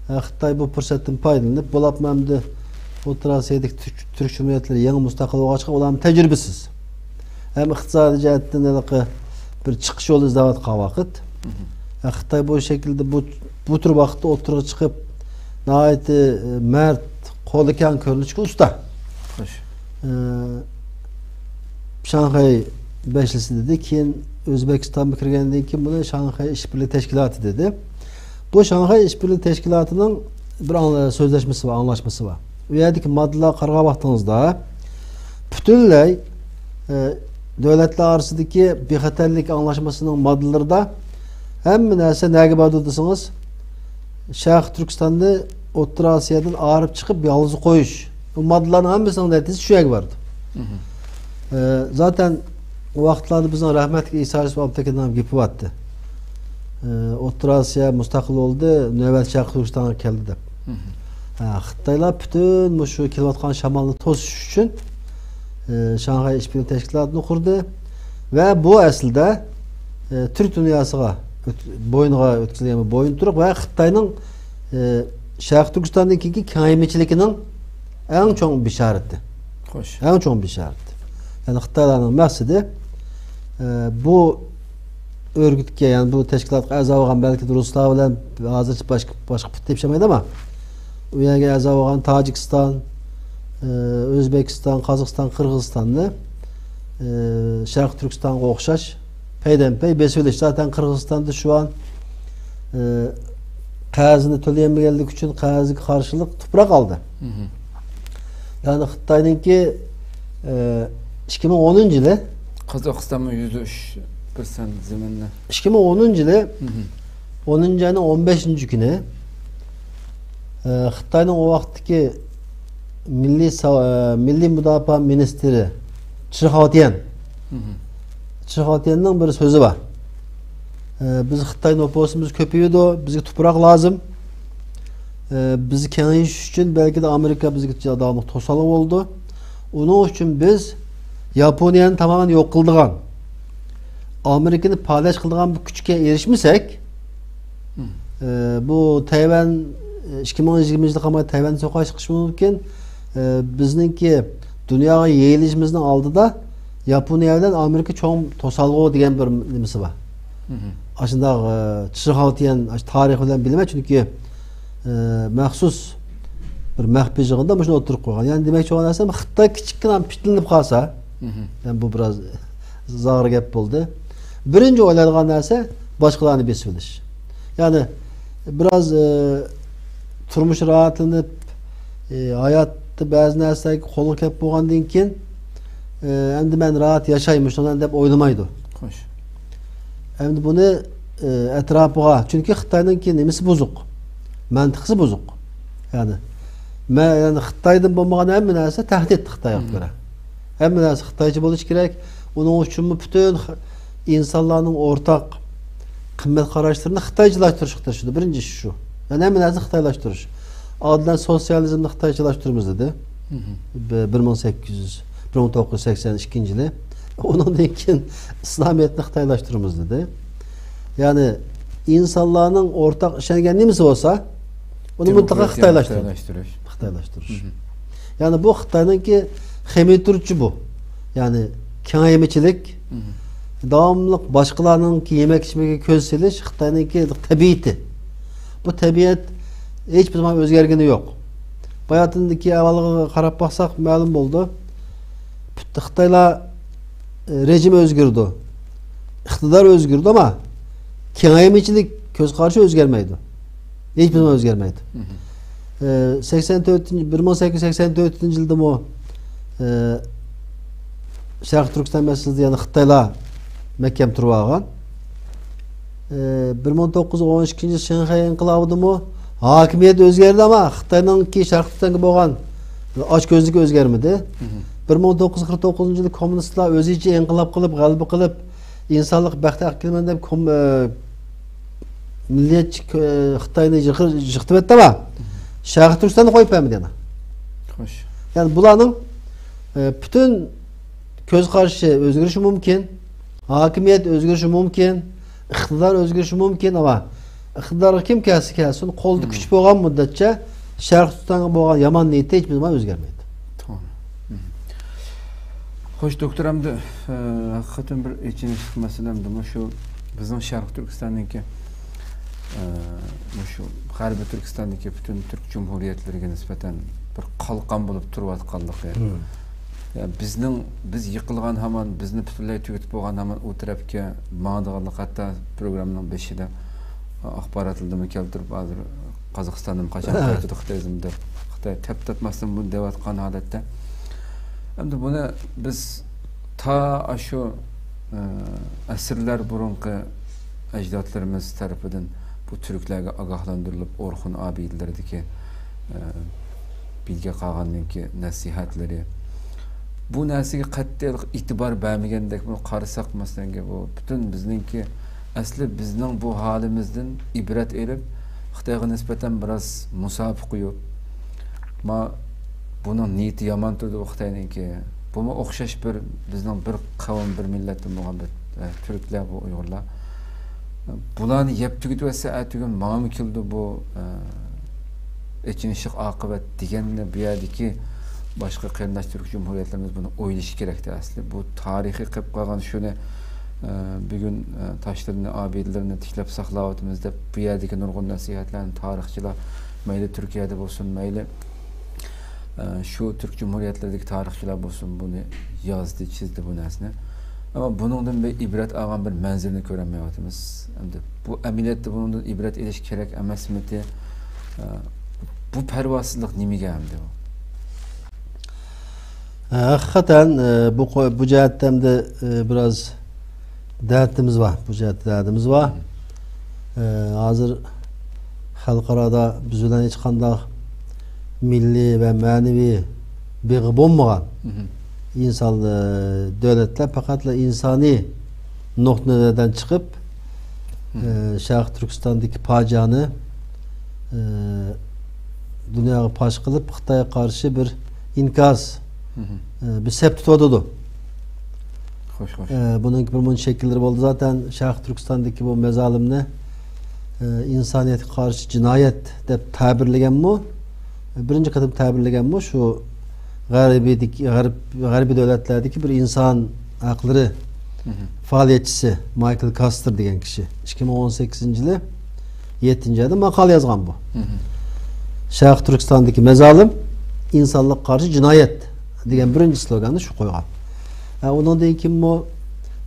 Xitoy bu fursatdan foydalanib bo'lapmamdi. O'rta Osiyodagi Türk Cumhuriyetleri yangi mustaqil bo'lgan chiqib ularning tajribasiz. Hem iqtisodiy jihatdan bir chiqish yo'li izlayotgan vaqt Xitoy bu şekilde bu tür vaqtda o'tirib chiqib nihoyat mard qo'li kang ko'rinishga usta. Şanghay Beşlisi dedi. Keyin O'zbekistonga kirgandan keyin buni Şanghay İşbirliği Teşkilatı dedi. Bu Şanghay İşbirliği Teşkilatı'nın bir sözleşmesi var, anlaşması var. Bu yerdeki maddeler qarab vaqtingizda butunlay devletler arasındaki bexatarlik anlaşmasının maddelerida hamma narsa nega bordi desangiz Sharq Turkistonda O'rta Osiyodan ağırıp chiqib yolg'iz qo'yish. Bu moddalarning hammasining natijasi shu yerga bordi. Zaten o vaqtlarda bizning rahmatli İsa Abdullayev gapi bo'pti. O'rta Osiyo mustaqil oldu, navbat Sharq Turkistonga keldi deb. Xitoylar bütün shu kelayotgan shamolni to'sish uchun Şanghay İşbirliği Teşkilatı'nı kurdu ve bu aslında Türk dünyasına boyunga ötküzülgen boyun turup ve Xitoyning Sharq Turkiston'daki kengaymichiliginin en çok bişareti. Xo'sh. En çok bişareti. Yani Xitoylarning maqsadi bu örgütke yani bu teşkilatga a'zo bo'lgan belki Ruslar bilan hozircha boshqa put tepshamaydi ama u yerga a'zo bo'lgan Tojikiston, Özbekistan, Kazakistan, Kırgızistan'ı Şark Türkistan'a o'xshash peydenpey besilish. Zaten Kırgızistan'da şu an qazini to'layolmaganlik uchun qaziga qarshilik toprak aldı. Yani Xitoyningki 2010-yili Qozog'istonda 103% zaminni 2010-yili 10-ayning 15-kuni Xitoyning o vaqtdagi Milli Müdafaa Ministri Chixotyanning bir so'zi var. Biz Xitoy nüfusumuz ko'paydi, bizga tuproq lazım. Bizi kengayish uchun belki de Amerika bizga davomli to'sqinlik oldu. Onun uchun biz Yaponiyani tamamen yo'q qildigan, Amerikani paylash qildigan bu kuchga erishmasak, bu Tayvan 2020-yilda qamay Tayvan so'qqa chiqishi mumkin. Bizningki dunyoga yeyilishimizning oldida Yaponiya bilan Amerika cho'ng to'salg'u degan bir nimasi bor. Aslında Chixotyan tarix bilan bilmayman chunki maxsus bir maxfiy yig'inda shuni o'tirib qo'ygan. Yani demoqchi bo'lgan narsam Xitoy kichikgina pitlinib qolsa, yani bu biraz zag'ir gap bo'ldi. Birinchi o'ylaydigan narsa boshqalarni besib olish. Yani biraz turmush rahatlanib, hayot ba'zi narsalarga qo'lga kelib bo'lgandan keyin endi men rahat yaşaymış ondan deb o'ylamaydi. Xo'sh. Endi buni etrafiga, chunki Xitoyninki nimasi buzuq, mantiqsi buzuq. Yani Xitoydan bo'lmagan hamma narsa tahdid Xitoyga ko'ra. Hamma narsa Xitoycha bo'lishi kerak. Uning uchun bütün insanların ortak qimmat qarashlarini Xitoychalashtirish birinchi shu. Yani hamma narsa Xitoylashtirish. Adlan sosyalizmni Xitoychalashtiramiz dedi. 1982 yılı. Ondan keyin İslamiyetni Xitoylaştırırız dedi. Yani insanların ortak işengen nimesi olsa onu mutlaka Xitoylaştırır. Yani bu Xitoyninki xemiturchi bu. Yani kengaymechilik, davamlılık başkalarınınki yemek içmeye köz seliş Xitoyninki tabiati. Bu tabiat hiçbir zaman özgergini yok. Bayatındaki avalığa qarab baksak ma'lum oldu. Xitoylar rejim özgürdü. İktidar özgürdü ama kengaymechilik köz karşı özgermeydi. Hiçbir zaman özgermeydi. 1884 yılda o Şarkı Türkistan meselesi yani Xitoylar mehkem turib algan. 1912 yıl Şanghay inqilabida mı hakimiyet özgerdi ama Xitoyninki Şarkı Türkistan'ga bo'lgan ochko'zlik o'zgarmadi. 1949 yılı komünistler özüce inqilab qilib, g'alaba qilib, insonlik baxti aqilman deb milliyetçi Xitoyni yıqtib etdi ama Şarkı Türkistan'ı qo'yib bermadi yana. Xo'sh. Yani bularning bütün köz karşı özgürlüşü mümkün, hakimiyet özgürlüşü mümkün, iktidar özgürlüşü mümkün ama iktidar kim kelsin kolda güç bo'lgan müddetçe Şarkı Türkistan'a bo'lgan yaman niyeti hiçbir zaman özgermeydi. Tamam. Hoş doktor hamda hakikaten bir içiniş meselemdi. Şu bizim Şarkı Türkistan'daki şu G'arbiy Türkistan'daki bütün Türk Cumhuriyetlerine nispeten bir qalqan bo'lib turayotganligi. Biz yıkılgan hemen, bizni butunlay tugitib bo'lgan hemen o tarafga mağdığanlık hatta programның beşide axbaratlığımı keltirib hazır Qozog'istondan qachon qaytadi Xitoyizmda Xitoy tep tatmasdan bunu deyotgan holatda. Endi buni biz ta shu asrlar burunqi ajdodlarimiz tarafidan bu Türklerge agahlandırılıp Orhun abiylerdeki bilge qolgandaki nasihatleri bu narsaga qat'iy e'tibor bermagandek bunu qarasak masalan bu bütün bizningki asli bizning bu halimizdan ibrat elib Xitoyga nisbatan biroz musofiq qo'yib buning niyati yomon turdi Xitoyninki buni o'xshash bir bizning bir qavm bir millatdan bo'lgan Türkler bu Uyg'urlar bularni yeb tugitib etsa atugin ma'mi keldi bu echinishliq oqibat deganni bu yerdagi başka qarindosh Türk Cumhuriyetlerimiz bunu o'ylashi kerakdi asli bu tarixiy qilib qolgan shuni bugun toshlarni abidlarni tiklab saqlayapmiz deb bu yerdagi nurg'un nasihatlarni tarixchilar mayli Turkiyada bo'lsin mayli şu Türk Cumhuriyetlerideki tarixchilar bo'lsin buni yozdi chizdi bu narsani ama buningdan bir ibrat olgan bir manzilni ko'rmayapmiz endi bu amaliyotda bundan ibrat elish kerak emasmidi bu parvosizlik nimaga endi Hakikaten bu cihetten de biraz dertimiz var. Bu cihette derdimiz var. Hazır halkarada bizden hiç kandak milli ve manevi bir bulmayan insan devletler fakat insani noktalardan çıkıp Şarkı Türkistan'daki facianı dünyaya paş kılıp Xitoyga karşı bir inkaz bir sept tutuyordu. Bunun bir şekilleri oldu zaten Şarkı Türkistan'daki bu mezalimne insaniyete karşı cinayet de tabirlegen mi? Birinci katım tabirlegen mi? Şu G'arbiy devletlerdeki bir insan hakları faaliyetçisi Michael Custer degen kişi 2018 yılı 7. ayda makale yazgan bu. Şarkı Türkistan'daki mezalim insanlık karşı cinayet degan birinci sloganı şu koygan. Ondan deyin kim bu?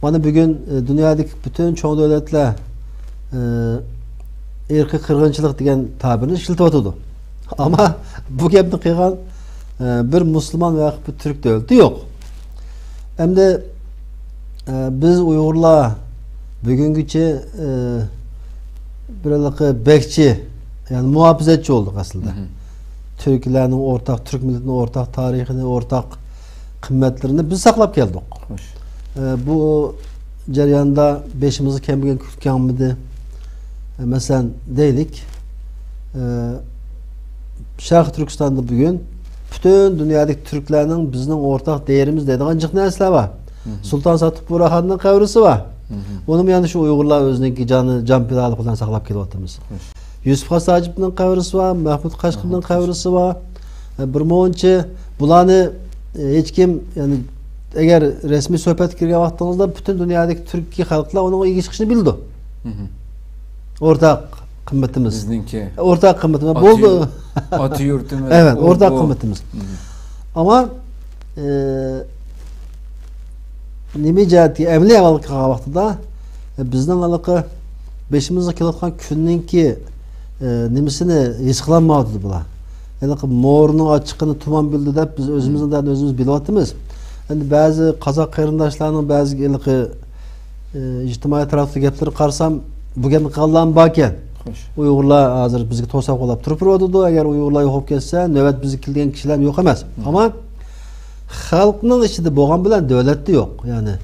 Bana bugün dünyadaki bütün çoğu devletler irqi qirg'inchilik degan tabirini ishlatib o'tadi. Ama bu gapni qilgan bir Müslüman veya bir Türk devleti yok. Hem de biz Uygurlar bugünküçe bir bekçi, yani muhafazetçi olduk aslında. Türklerin ortak, Türk milletinin ortak tarihini, ortak kıymetlerini biz saklap geldik. Bu jarayonda beşimizni kemgan kutganmidi. Mesela deylik, Şarkı Türkistan'da bugün bütün dünyadaki Türklerin bizning ortak değerimiz deydigan jiq narsalar var. Sultan Satık Buraxan'ın qavrisi var. Onun yani şu Uygurlar özününki can pidalık bilan saqlab kelyapmiz. Yusuf Hasajib'nin qavrisi var, Mahmud Qashqib'nin qavrisi var. Bir monchi bularni hech kim, yani eğer resmi sohbet kirgan vaqtingizda bütün dünyadaki Türk xalqlar onun ilgi chiqishini bildi. Ortak kıymetimiz. Bizninki. Ortak kıymetimiz. Buldu. Atı yurtumuz. Evet, ortak kıymetimiz. Ama nime cihati emli avval qilgan vaqtida bizning anaqa beşimizga kelayotgan kunninki nimasini his qilolmadi bular. Yani mo'rning ochiqini tuman bildi deb biz o'zimizdan o'zimiz bilyapmiz. Endi ba'zi qozoq qarindoshlarning ba'zi ijtimoiy tarafdagi gaplarni qarasam, bu gapni qilganlar bor ekan. Uygurlar hozir bizga to'saq qo'llab turib agar Uygurlar yo'qolib ketsa, navbat bizga kelgan kishilar yo'q emas. Ammo xalqning ichida bo'lgan bilan davlatda yo'q. Ya'ni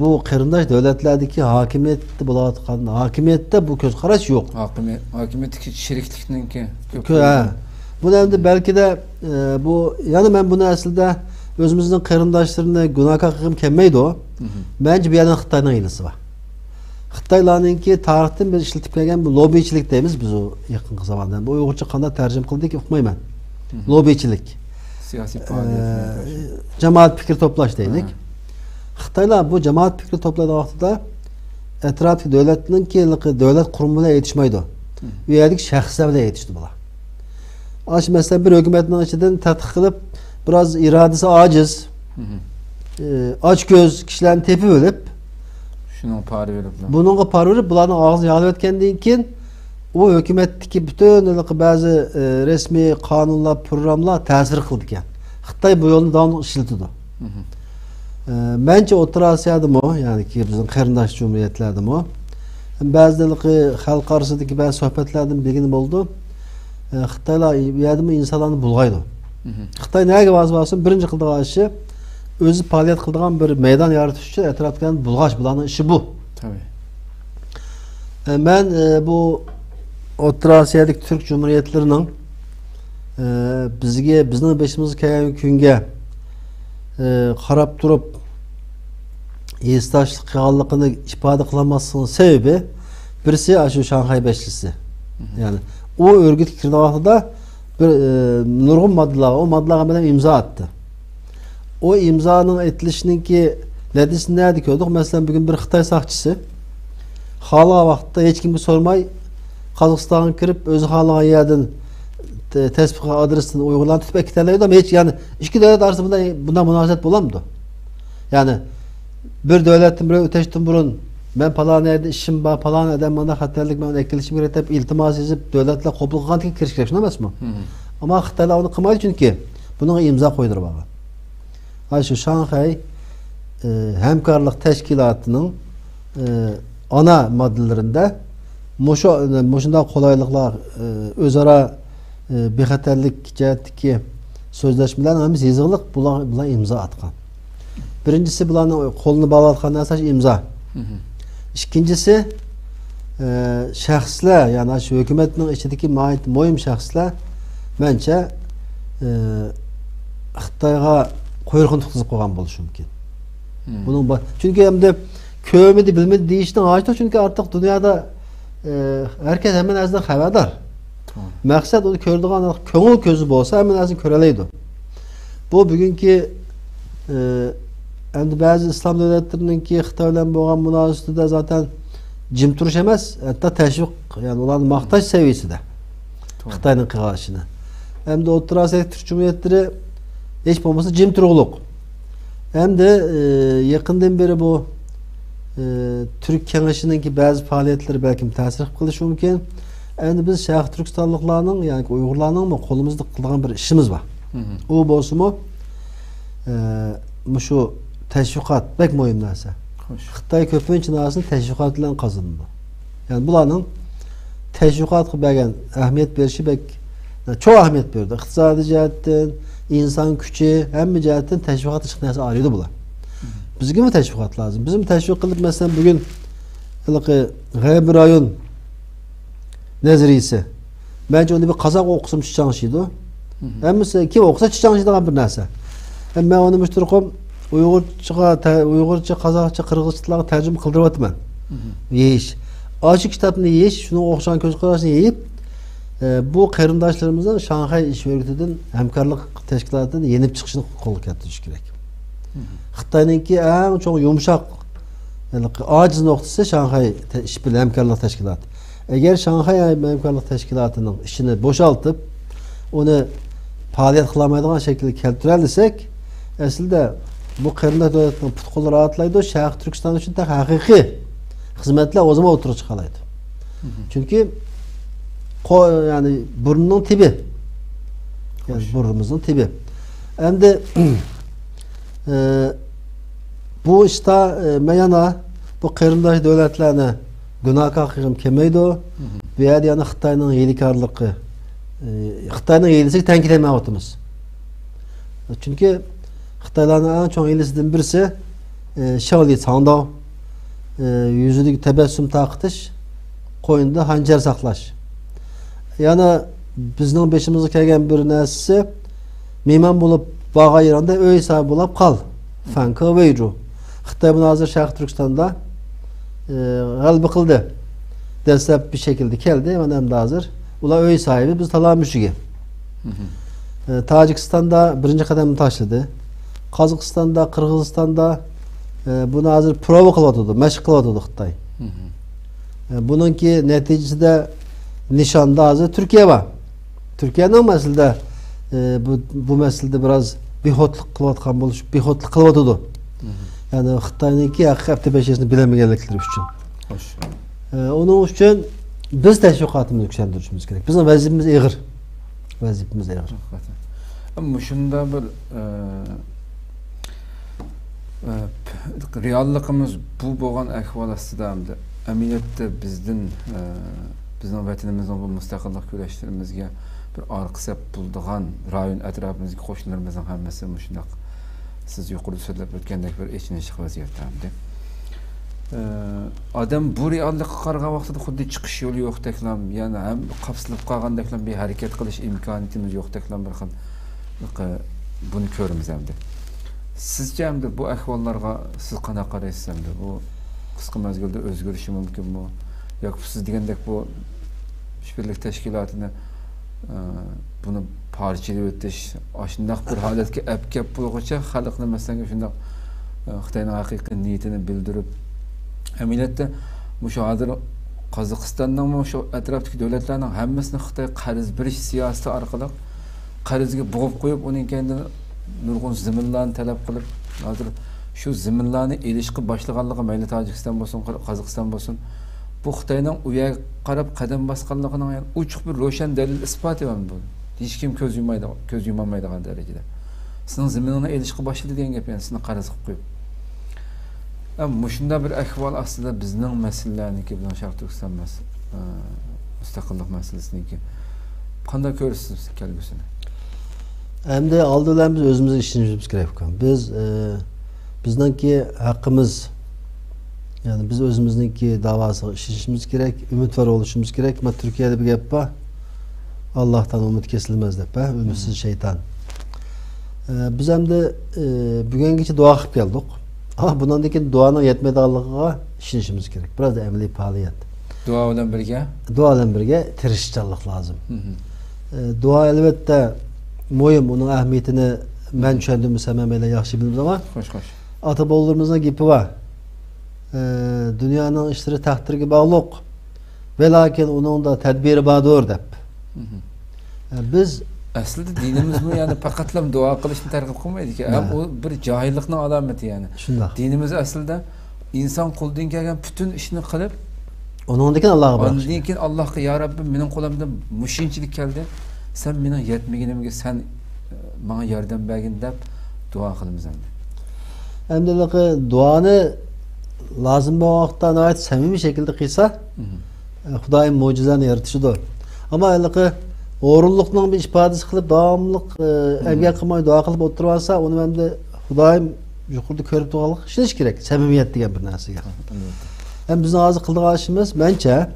bu qarindosh davlatlardagi hokimiyatda bo'layotgan hokimiyatda bu ko'z qarash yo'q. Hokimiyatdagi sheriklikninki ko'p. Buni endi belki de bu, yani ben bunu aslında özümüzün qarindoshlarını gunohkor qilgim kelmaydi o. Bence bir yerden Xitoyning ilgisi var. Xitoylarninki tarixdan biz ishlatib kelgan bu lobbychilik deymiz biz o yaqinqi zamonda. Bu Uyg'urcha qanday tarjima qildik uqmayman. Lobbychilik. Siyosiy faoliyat. Jamoat fikir toplash deylik. Xitoylar bu jamoat fikri to'plagan vaqtida atrofdagi davlatninki davlat qurumu bilan yetishmaydi. Bu yerdagi shaxslar bilan yetishdi bular. Aş mesela bir hükümetin içinden tadqiq qilib, biraz iradesi aciz, aç göz kişilerin tepi bölüp, bununla para verip, bularning ağzını yağlab etkendiğin keyin o hükümetteki bütün bazı resmi kanunlar, programlar ta'sir qildi ekan. Xitoy bu yo'lni davomli ishlatdi. Bence O'rta Osiyoda yani ki bizim qarindosh cumhuriyetlarda ba'zilari xalq orasidagi ba'zi suhbatlardan bilgim bo'ldi. Xitoylar yadımı insanlarını bulgaydı. Xitoy nega vazifasini birinchi qildigan ishi o'zi faoliyat qildigan bir meydan yaratish uchun atrofdagilarni bulg'ash, bularning ishi bu. Tabii. Ben bu O'rta Osiyodagi Türk Cumhuriyetlarining bizning beşimizga kelgan kunga qarab turib esdoshlik qilganligini ifoda qilmasligining sebebi birisi shu Shanxay Beşlisi. Yani o örgüt kirdiği vaxtida bir nurgun maddeler, o maddelerga bilen imza attı. O imzanın etilişininki neticesini nerede gördük? Mesela bugün bir Xitoy sakçısı xalagan vaqtda hech kimga sormay Qozog'istonga kirib o'zi xalagan yerdan tasbih adresini Uyg'urlarni tutib ekitalaydi, ama hech, yani ikki davlat orasida bundan munosabat bo'lamdi? Yani bir davlatdan bir o'tashdan burun ben falan yerde işim var, falan adam bana xatarlik ben ekilişim gerek deb iltimos yazıp davlatlar qabul qilgandan kirish kerak, shunday emasmi? Ama Xitoylar uni qilmaydi, chunki bunga imzo qo'ydirib olgan. Ay shu Shanxay hamkorlik tashkilotining ana moddellerinde shunday qulayliklar o'zaro bexatarlik jihatdagi so'zlashmalar hamiz yezig'liq bular imzo atgan. Birincisi bularning qo'lini bog'latgan narsa imzo. İkincisi şahslar, yani şu hükümetin içindeki muhim şahslar bence Xitoyga quyruqni tutqizib qo'ygan bo'lishi mumkin. Bunun çünkü hem de kömedi bilmedi deyishdan hojat, çünkü artık dünyada herkes hemen azdan xabardor. Maksat onu ko'rdigan ko'ngil ko'zi bo'lsa hemen azdan ko'ralaydi. Bu bugünkü endi bazı İslam devletlerininki Xitoy bilan bo'lgan munosabatida zaten jim turish emas, hatta tashviq, yani ularning maqtash seviyesida Xitoyning qilgan ishini. Hem de O'rta Osiyo Türk Cumhuriyetleri hiç bo'lmasa jim turuqliq. Hem de yakından beri bu Türk Kengeshininki bazı faaliyetleri belki ta'sir qilishi mumkin. Endi biz Sharq Turkistonliklarning, yani Uyg'urlarning qo'limizda qilgan bir ishimiz var. U bolsumu şu təşviqat bək mühim narsa. Xitay köpünç narasını təşviqat bilan qazandı. Yani bularning təşviqatga bergan ahamiyat berişi bək çok ahamiyat berdi. İqtisadi jihatdan, insan gücü, hamma jihatdan təşviqat hech narsa araydi bular. Bizga mi təşviqat lazım? Bizim təşviq qilib mesela bugün G'arbiy rayon nazariyasi. Bence onu bir Kazak okusum çıçanşıydı. Hemmisi kim okusa çıçanşıydı bir narsa. Hem ben onu müşterikim Uygurca, Kazakça, Kırgızçalarga tercüme kıldırıp atman. Yeyiş. Açık kitabını yeyiş, şunu okşan göz kararını yiyip bu qarindoshlarımızın Şanghay iş örgütüden hemkarlık teşkilatından yenip çıkışını kol keltiriş gerek. Xitayninki en çok yumuşak yani aciz noktası Şanghay işbirliği hemkarlık teşkilatı. Eğer Şanghay hemkarlık teşkilatının işini boşaltıp onu faaliyet kılamaydıgan şekilde keltirerlisek aslında bu qarindosh devletinin putqulu rahatlaydı. Şarkı Türkistan için de hakiki hizmetler o zaman oturup çıkalaydı. Çünkü yani burnunun tibi. Yani burnumuzun tibi. Hem de bu işte meyana bu qarindosh devletlerine günah kakığım kemeydi o. Bir yer yani Xitayning yelikarlığı Xitayning yelisi tenkit etmeyotimiz. Çünkü Xitaylarning en çok yelisinden birisi Shaoli Sangdao yüzüdeki tebessüm takıtış koyunda hancer saklaş. Yani bizning beşimizga kelgan bir narsasi mehmon bo'lib bağa yiranda öy sahibi bo'lib qal. Fanka veyru. Xitoy buni hozir Sharq Turkistonda g'alaba qildi. Dastlab bir şekilde keldi. Mana endi hozir ular öy sahibi, biz talamushiga. Tojikistan'da birinchi qadamni tashladi. Qozog'istonda, Qirg'izistonda buni hozir prova qilyotdi, mashq qilyotdi Xitoy. Bununki neticesinde nişanda hazır Türkiye var. Türkiye'nin meselede bu meselede biraz bihotluk kılatkan buluş, bihotluk kılatıdı. Yani Xitay'ınki hafta beşesini bilemeyenlikleri için. Hoş. Onun için biz teşvikatımızı yükseltirmemiz gerek. Bizim vazifemiz ağır. Vazifemiz ağır. Ama şunda bir reallıkımız bu boğan ahval aslında emniyette bizden vatanimizin bu müstakillik güreşlerimizge bir arqı bulduğun rayon etrafımızdaki qo'shnilarimizning hammasi shundoq siz yuqorida so'zlab o'tgandek bir echinishli vaziyatda. Adam bu reallikqa qaragan vaqtida xuddi chiqish yo'li yo'qdeklam, ya'ni ham qapsilib qolgandeklam bir harakat qilish imkoniyatimiz yo'qdeklam bir xil buni ko'ramiz hamda. Sizce hamda bu ahvollarga siz qanaqa qaraysiz hamda? Bu qisqa mezgilda o'zgarishi mumkinmi? Yoki siz degandek bu işbirlik teşkilatını bunu parçalayıp ötüş, aşındaq bir haletke epkep bulğuça xalqni mesela şundaq Xitayning haqiqiy niyetini bildirib, emniyette müşahidir Qozog'istonning şu etrafdagi devletlerning hammasini Xitoy qarz berish siyosati orqali qarzga bo'g'ib qo'yib, uning kendini nurg'un ziminlarni talab qilib, hozir shu ziminlarni elishga boshlaganligi mayli Tojikiston bo'lsin, Qozog'iston bo'lsin, bu Xitoyning u yerga qarab qadam bosganligining yani uchuq bir ro'shan dalil isboti ham bu. Hech kim ko'z yumamaydigan darajada. Sizning ziminini elishga boshladi degan gap, yani sizni qarz qilib qo'yib. Ama shunda bir ahvol aslida bizning masalalarniki bilan Sharq Turkiston mustaqillik masalasiniki qanday ko'rasiz kelgusini? Endi aldılar biz özümüzü işimiz gerek. Biz bizdeki hakkımız yani biz özümüzdeki davası işimiz gerek, ümit var oluşumuz gerek. Ama Türkiye'de bir gap var. Allah'tan umut kesilmez de be, ümitsiz şeytan. Biz hem de bugün geçi dua kılıp geldik. Ama bundan da duanın yetmediğine işimiz gerek. Biraz da emeli faaliyet. Dua ile birge? Dua ile birge tirişçilik lazım. Dua elbette mühim, onun ahmiyetini ben düşündüğümüz hemen yaxşı biliriz ama hoş. Ataboğullarımızın gibi var. Dünyanın işleri takdirge bağlıq ve lakin onun da tedbiri bağlıdır dep. Biz aslında dinimiz mi yani pakatlam dua kılışını terkip kılmaydı ki. O bir cahilliknin alameti yani. Şundak. Dinimiz aslında insan kuldan gelgen bütün işini kılıp onundakin Allah'a bırakır. Onundakin Allah'a ya Rabbim benim kolumda müşinçilik geldi. Sen bana yetmegenimge sen bana yardım bergin dep dua kılımız endi. Emdiliki duanı lazım bu vaqtda nəhayət səmimi şəkildə qıysa, Xudayım mucizəni yaratışıdır. Amma əlaqə orunluqның bir ifadəsi qılıb davamlıq əmgək qılmay dua qılıb oturursa, onu mən də Xudayım yuxurda görüb dualıq işiniz kerak, səmimiyyət degan bir narsaga. Hem bizim hazır qıldığı işimiz bence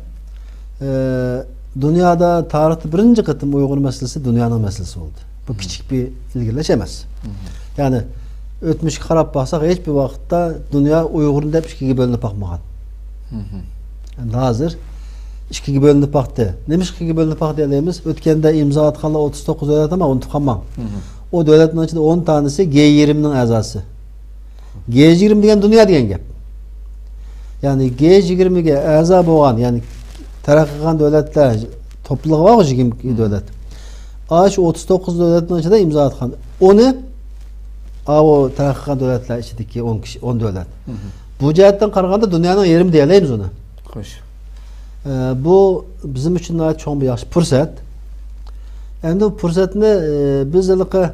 dünyada tarihte birinci kıtım Uygur meselesi dünyanın meselesi oldu. Bu küçük bir ilgileş emas. Yani ötmüş qarab baxsaq hiçbir vaxtda dünya Uygur'un dep ikiga bölünüp baxmagan. Yani hazır ikiga bölünüp baxdı. Nemiş ikiga bölünüp baxdı deyimiz? Ötkende imza atqanlar 39 dövlet ama unutub qalmang. O dövletin içinde 10 tanesi G20'nin azası. G20 degan dünya degan gap. Yani G20'ge aza bolgan, yani taraqi qilgan dövletler topluluğu var o 20 dövlet. Aş 39 dövletin içinde imza atqan. Onu o taraqi qilgan dövletler içindeki 10 kişi, 10 dövlet. Bu cihetten qaraganda dünyanın yerim deyileymiz onu. Xoş. Bu bizim için daha çok bir yaxşı fürsət. Endi bu fürsətni biz iliqi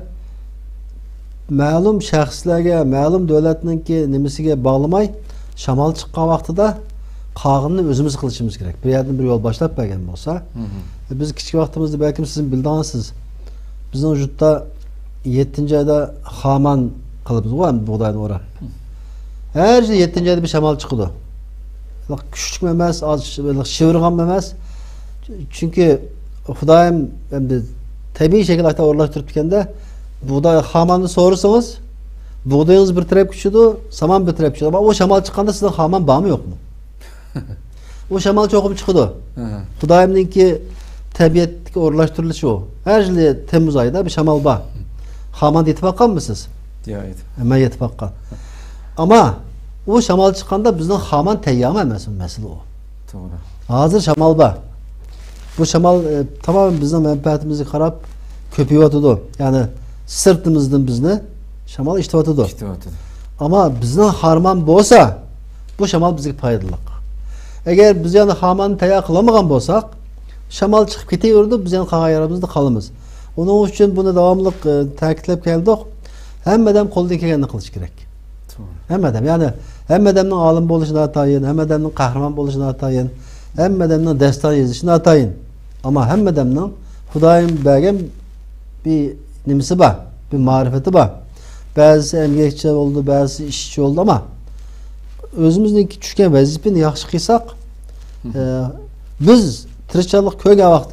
ma'lum shaxslarga, ma'lum davlatninki nimasiga bağlamay, shamol chiqqan vaqtida qag'inni o'zimiz qilishimiz kerak. Bir yerdan bir yo'l boshlab bergan bo'lsa, biz kichik vaqtimizda balkim siz bilgansiz, bizning vujudda 7-oyda xaman qilibmiz-ku, bug'doyni o'rab. Her yil 7-oyda bir shamol chiqadi. Küçük emas, az shivirg'an emas. Çünkü Xudayim endi tabiiy shaklda o'rlashtirib turganda buğday xamanni so'rasangiz, buğdayınız bir taraf küçüdü, saman bir taraf küçüdü. Ama o shamol chiqqanda sizin xaman bormi yo'qmi? O shamol cho'qib chiqadi. Xudayimninki tabiatga o'rlashtirilishi o. Her yil Temmuz oyida bir shamol bor. Xaman yetib baqqanmisiz? Yo'q. Men yetib baqqan. Ama o shamol chiqqanda bizning xaman tayyor emas masala o. To'g'ri. Hozir shamol bor. Bu shamol tamamen bizning manfaatimizga qarab ko'payyotdi. Yani sırtımızdan bizni shamol ishlatadi. Ama bizning harman bo'lsa, bu shamol bizga foydali. Eğer biz yani xamanni tayyor qilmagan bo'lsak, shamol chiqib ketaverdi, biz yani qolgan yerimizda qolamiz. Onun uchun buni davomli ta'kidlab keldik. Hammadan qo'ldan kelganini qilish kerak. Hammadan, yani hammadanning olim bo'lishini atayin, hammadanning qahramon bo'lishini atayin, hammadanning daston yozishini atayin. Ama hammadanning Xudayim bergan bir nimasi bor, bir marifati bor. Bazısı emgekçi oldu, bazısı işçi oldu ama özümüzdeki tushgan vazifani yaxshi qilsak, biz tirikchilik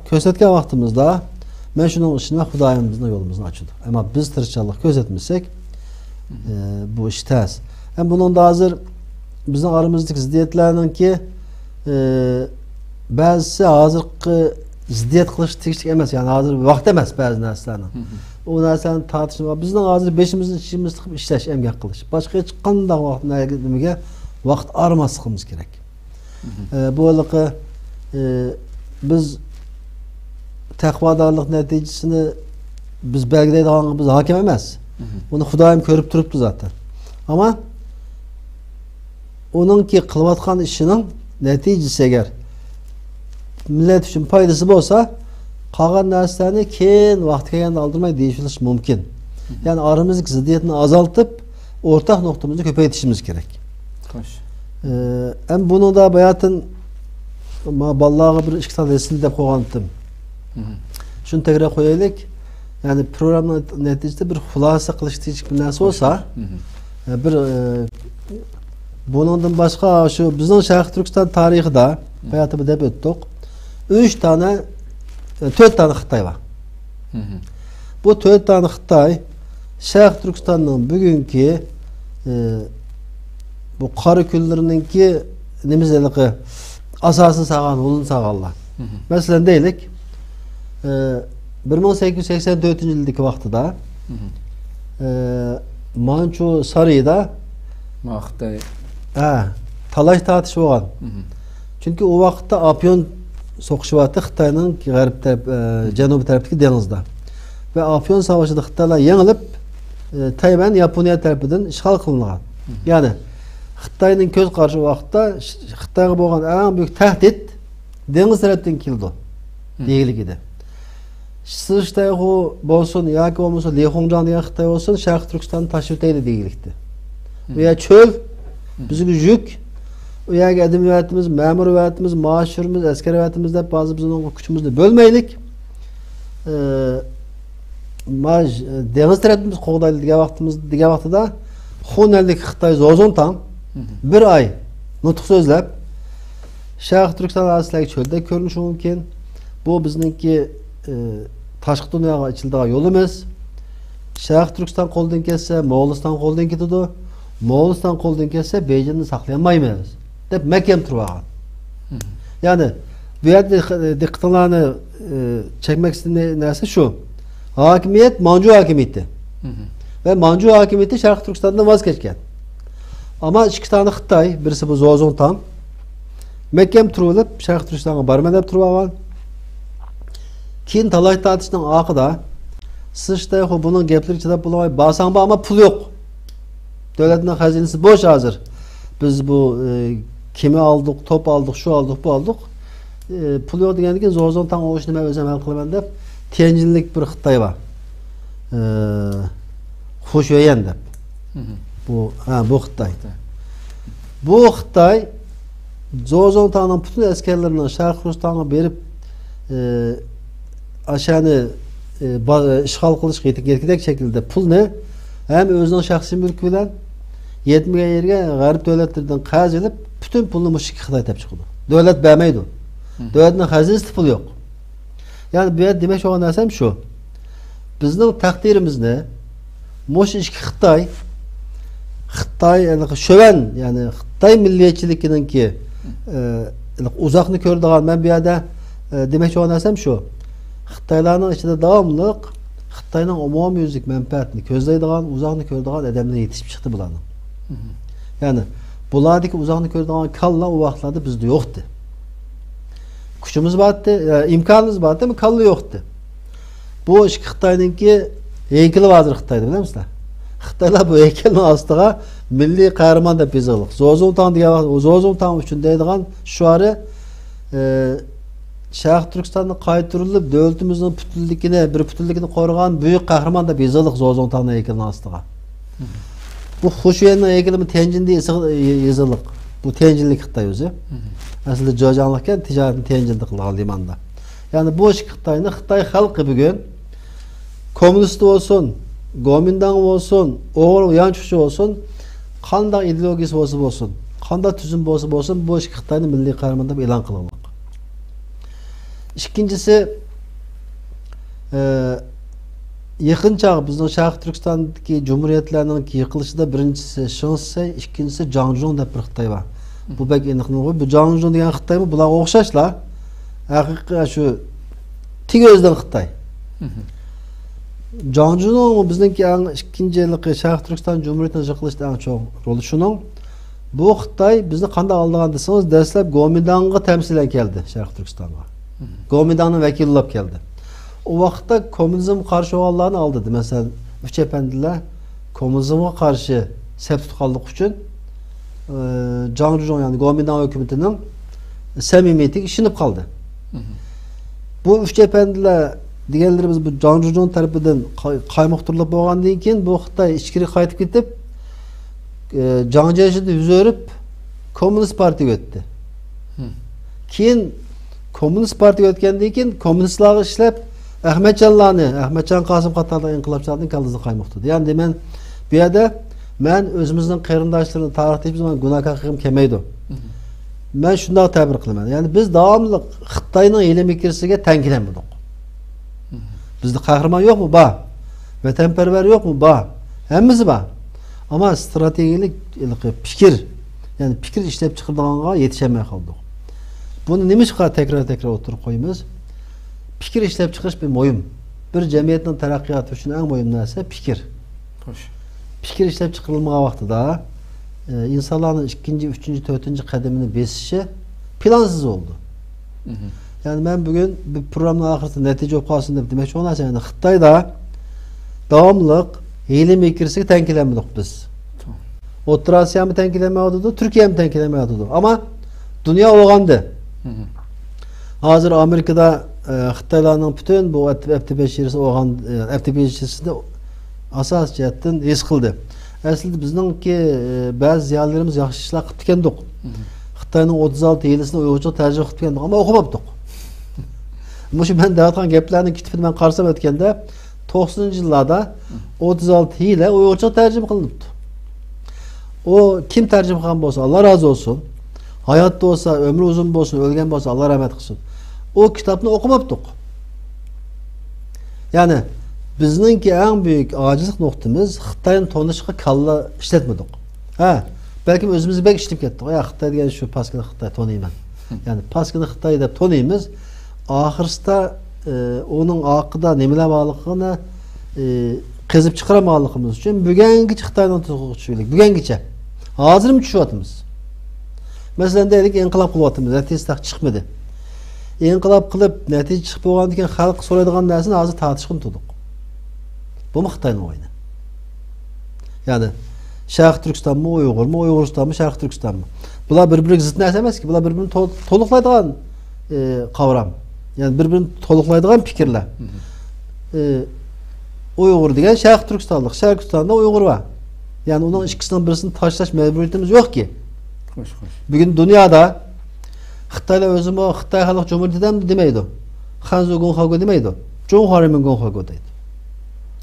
ko'rsatgan vaqtimizda men shuning ishini Xudayimizning yo'limizni ochdi. Ama biz tirikchilik ko'rsatmasak, bu ish tez. Hem bunun da hazır bizning aramızdaki ziddiyetlarninki bazısı hazırki ziddiyet qilish tegishli emas, yani hazır vaqt emas ba'zi narsalarni. O narsalarni tartishib, bizning hozir beshimizning ishimiz qilib ishlash, emgak qilish. Boshqa hech qanday vaqtga vaqt armasligimiz kerak. Bu iliqi biz taqvodorlik natijasini biz belgilaydigan biz hokim emas. Buni Xudayim ko'rib turibdi zaten. Ama onunki qilayotgan ishining natijasi agar millet için faydası bo'lsa, qolgan narsalarni keyin vaqt kelganda aldırmay değiştirish mumkin. Yani aramızdaki ziddiyetini azaltıp ortak noktamızı ko'paytirishimiz kerak. Xo'sh. Hem bunu da bayatın ballağı bir ikki resim deb qo'ygandim. Shuni tekrar qo'yaylik. Yani programın neticede bir xulasa qilish tegishli bir narsa bo'lsa, bir bundan başka şu bizning Sharq Turkiston tarixida bayatı deb o'tdik. 4 tane Xitay var. Bu 4 tane Xitay Sharq Turkistonning bugünkü bu qari kunlarininki nimizaligi asosini sağan, ulun sağanlar. Mesela deylik 1884 yildagi vaqtida Manchu Sarayda Xitay talash tartish bo'lgan. Çünkü o vaqtda Afyon so'qishyapti Xitoyning g'arb taraf, janubiy tarafdagi dengizda. Ve Afyon savaşida Xitoylar yengilib Tayvan Yaponiya tarafidan ishg'ol qilingan. Yani Xitoyning ko'z qarshi vaqtda Xitoyga bo'lgan eng büyük tahdid dengiz tarafdan keldi. Deyilik edi. Sığıştay olsun, yoki olmasa Lexongjan degan Xitoy olsun, Sharq Turkistonni tashib o'taydi deyilikdi. Bu yer çöl, bizga yük, u yerga adamiyatimiz, ma'muriyatimiz, maoshimiz, askariyatimiz deb bazı bizning kuchimizni bo'lmaylik. Dengiz tarafimiz qo'g'daydi degan vaqtida Xunanlik Xitoy Zozontan bir ay nutq so'zlab Sharq Turkiston arasındagi çölde ko'rinishi mumkin. Bu bizningki tashqi dunyoga ichiladigan yo'limiz. Sharq Turkiston qo'ldan kelsa, Mo'g'uliston qo'ldan ketadi. Moğoliston qo'ldan kelsa, Beijingni saqlayolmaymiz deb mahkam turib olgan. Ya'ni bu yerda diqqatlarni chekmak istediğim narsa shu. Hokimiyat Manju hokimiyati. Ve Manju hokimiyati Sharq Turkistondan voz kechgan. Ama ikki tane Xitoy, birisi bu Zozontan mahkam turilib, Sharq Turkistonga borma deb turib olgan. Keyin talay tartishning oxirida Sığıştay bunun gaplarga chidab bo'lmay, "Basang ama pul yo'q. Devletin hazinesi boş hazır. Biz bu kimi aldık, top aldık, şu aldık, bu aldık. Pul yok degendikin Zozontan o işini ben özüm hal kılaman dep Tianjinlik bir Xitoy var. Xo'shyoyan dep. Bu Xitoy. Bu Xitoy Zozontan'ın bütün askerlerini Sharq Turkistonga berip aşağını işgal kılışga yetkidek şekilde pul ne? Hem özünün şahsi mülkü bilen yetmeyen yerge garip devletlerden qarz edip bütün pulunu müşrik Xitoy tep çıkıldı. Devlet vermeydi. Devletin hazinesi pul yok. Yani bu yer demek olan narsam şu. Bizning takdirimiz ne? Moş işki Xitoy yani şöven yani Xitoy milliyetçiliğinin ki uzakını kördüğün ben bir yerde demek olan narsam şu. Xitoylarning içinde davamlıq Xitoyning umumyüzlük menfaatini ko'zlaydigan, uzakni ko'radigan odamlar yetishib chiqdi bularning. Yani bulardagi uzakni ko'radigan kalla o vaqtlarda bizda yo'qdi. Kuchimiz bordi, imkonimiz bordi, ama kalla yo'qdi. Bu ikki Xitoyninki heykeli hozir Xitoyda bilamsizlar. Xitoylar bu heykelning ostiga milliy qahramon deb yozilgan. Zozontan degan Zozontan uchun deydigan shuari Sharq Turkistonga qaytarilib, davlatimizning bütünlükini qo'rg'an buyuk qahramon deb yozilgan Zozontan heykelining ostiga. Bu Xo'shyoyanning heykeli Tianjinda yozilgan. Bu Tianjinlik Xitoy o'zi. Aslida Jo'janlikka tijoratni Tianjinda qilgan limanda. Yani bu ikki Xitoyni Xitoy xalqi bugun komünist olsun, Kuomintang olsun, O'g'ir Yanchuqchi olsun, qanday ideologiyasi olsun, qanday tuzum olsun, bu ikki Xitoyni milliy qahramon deb e'lon qilgan. İkincisi yakın çağ bizning Sharq Turkistondagi cumhuriyatlarning yıkılışında birincisi Shansay, ikincisi Jangjong deb bir Xitoy var. Bu bek aniqmi? Bu Jangjong degan Xitoymi? Bular o'xshashlar. Haqiqiy shu tik o'zidan Xitoy. Jangjong bizningki ikkinchi Sharq Turkiston Cumhuriyatining yıkılışida eng cho'ng roli shuning. Bu Xitoy bizni qanday aldigan desangiz, dastlab Kuomintangga temsilen keldi Sharq Turkistonga. Kuomintangning vakili bo'lib keldi. O vaqtda komünizm qarshi olanlarni aldı. Mesela Üç Efendiler komünizmga qarshi sep tutganlik uchun Jangjong yani Kuomintang hukumatining samimiyatiga ishinib qoldi. Bu Üç Efendiler deganlarimiz bu Jangjong tarafidan qaymoqtirilib bo'lgandan keyin bu Xitoy ichkari qaytib ketib Jangjongni yuz o'rib Komünist partiyaga o'tdi. Keyin Komünist partiya o'tgandan keyin kommunistlarga ishlab Ahmetcan Qasım qatorli inqilobchilarning kallasiga qaymoqdi. Yani demen bu yerda men o'zimizning qarindoshlarni tarixda biz gunohkor qilgim kelmaydi. Men shunday ta'bir qilaman. Yani biz davomli Xitoyning ilm kirisiga tankilanmadik. Bizda qahramon yo'qmi? Bor. Vatanparvar yo'qmi? Bor. Hammasi bor. Ama stratejik fikir, yani fikir ishlab chiqaradiganga yetishamay qoldik. Bunu nimişqa tekrar oturup koyumuz. Fikir işlep çıkış bir muhim. Bir cemiyetin terakkiyatı için en muhim narsa fikir. Fikir işlep çıkarılmağa vakti da insanların ikinci, üçüncü, dördüncü kademini besişi plansız oldu. Yani ben bugün bir programın ahirinde netice okuyasın demek ki ona yani Xitoyda davamlılık ilim ikirisi tenkilenmedik biz. Orta Asya mı tenkilenmeydi, Türkiye mi tenkilenmeydi? Ama dünya oğandı. Hazır Amerika'da Xitaylarning bütün bu FTP olgan FTP asas jihatdan his qildi. Aslında bizningki ba'zi ziyolilarimiz yaxshi ishlar qilib ekandik. Xitoyning 36 yilisini Uyg'urcha tarjima qilib ekandik, ammo o'qimabdik. Mushu men deyotgan gaplarning kitobini men qarsam o'tganda 90-yillarda 36 yil Uyg'urcha tarjima qilinibdi. O kim tercih qilgan bo'lsa, Alloh razı olsun. Hayatda olsa, ömrü uzun bo'lsin, o'lgan bo'lsa, Alloh rahmat qilsin. O kitapni o'qimabdik. Ya'ni bizningki eng büyük acizlik noktamız Xitoyni tanishga kalla ishlatmadik. Ha, balkim o'zimizni bek ishlab ketdik. Ya Xitoy degan shu paskini Xitoy taniyman. Ya'ni paskini Xitoy deb taniymiz. Oxirsida onun haqida nimalar borligini qezib chiqaramaganligimiz uchun bugungacha Xitoyni tushundik. Bugungacha. Hozir mi tushyapmiz? Masalan deylik, inqilob qilyapmiz, natija chiqmadi. İnqilab qilib natija chiqib bo'lgandan keyin xalq so'raydigan narsani hozir tartishga turdik. Bu Xitoyning o'yini. Ya'ni Sharq Turkistonmi, Uyg'urmi, Uyg'uristonmi, Sharq Turkistonmi. Bular bir-biriga zid narsa emas ki, bular bir-birini to'liqlaydigan qavram. Ya'ni bir-birini to'liqlaydigan fikrlar. Uyg'ur degan Sharq Turkistonlik, Sharq Turkistonda Uyg'ur var. Yani onun ikisinden birisini tashlash mecburiyetimiz yok ki. Bugün dünyada Xitoylar o'zimi Xitoy Xalq Cumhuriyatidan demaydi. Xanzu Gonxalqo demaydi. Jonghwa Remin Gonxalqo deydi.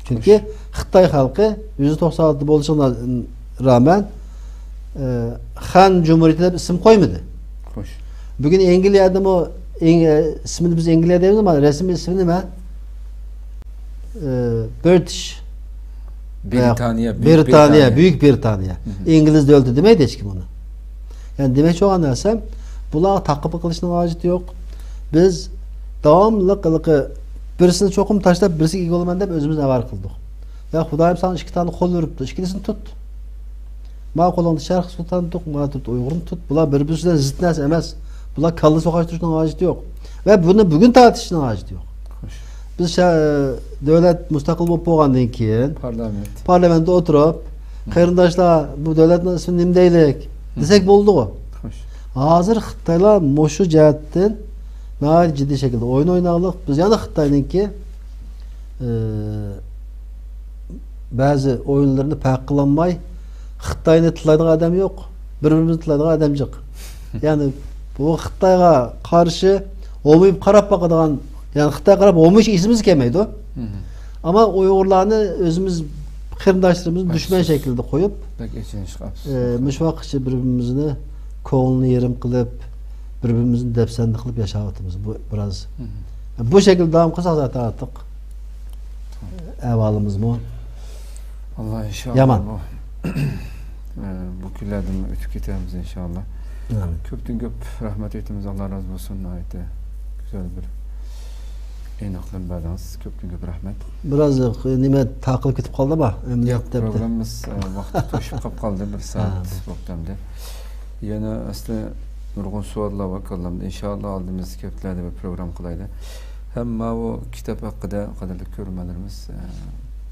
Çünkü Xitoy xalqi %96 bo'lishina rağmen Xan Cumhuriyati deb isim qo'ymadi. Xo'sh. Bugün Angliyada mı ismini biz Angliya deymiz ama resmi ismi nima? British Büyük Britaniya. İngiliz devleti demeydi hiç kim onu. Yani demek çok anlarsam bular takip kılışının haceti yok. Biz devamlı birisini çokum taşlayıp birisi iyi olmadan dep özümüz nevar kıldık. Ya Xudayım sana 2 tane kol örüptü. İkisini tut. Ma kolunda Şarkı Sultan tut, ma tut, Uygur'un tut. Bular birbirine zıt narsa emas. Bular kallı sokaştırışının haceti yok. Ve bunu bugün tartışının haceti yok. Biz devlet müstakil bo'lib bo'lgandan keyin parlamentda o'tirib, qarindoshlar bu devletning ismini nima deylik desak bo'ldi-ku. Hozir Xitoylar mushu jihatdan nəhayət ciddi şekilde oyun oynayırlar. Biz yana Xitoyninki bazı oyunlarını payq qılanmay Xitoyni tilaydigan adam yok. Bir-birimizni tilaydigan adam yo'q. Yani bu Xitoyga qarshi o'mib qarab boqadigan, yani Xitoy qarab olmuş isimiz kelmeydi. Ama Uygurlarni özümüz qarindoshlarimizni düşman şekilde koyup müşvaqçı birbirimizni ko'nglini yerim qilib, birbirimizni depsandi qilib yashayapmiz. Bu biraz bu şekilde davom qilsak zaten artık ahvolimiz bu. Allah inşallah. Yaman. Bu kunlardan o'tib ketamiz inşallah. Ko'pdan ko'p rahmat aytamiz. Allah razı olsun. Aytdi. Güzel bir Eynaqlan badans, ko'pdan ko'p rahmat. Biraz nima taqilib ketib qoldimi? Programımız vaqti to'shib qoldi, 1 soat vaqtimda. Yana asli nurg'un savollar bor qo'limda. Inshaalloh oldimiz ko'plarda bir program qilaydi. Hamma bu kitob haqida qadrli ko'rmalarimiz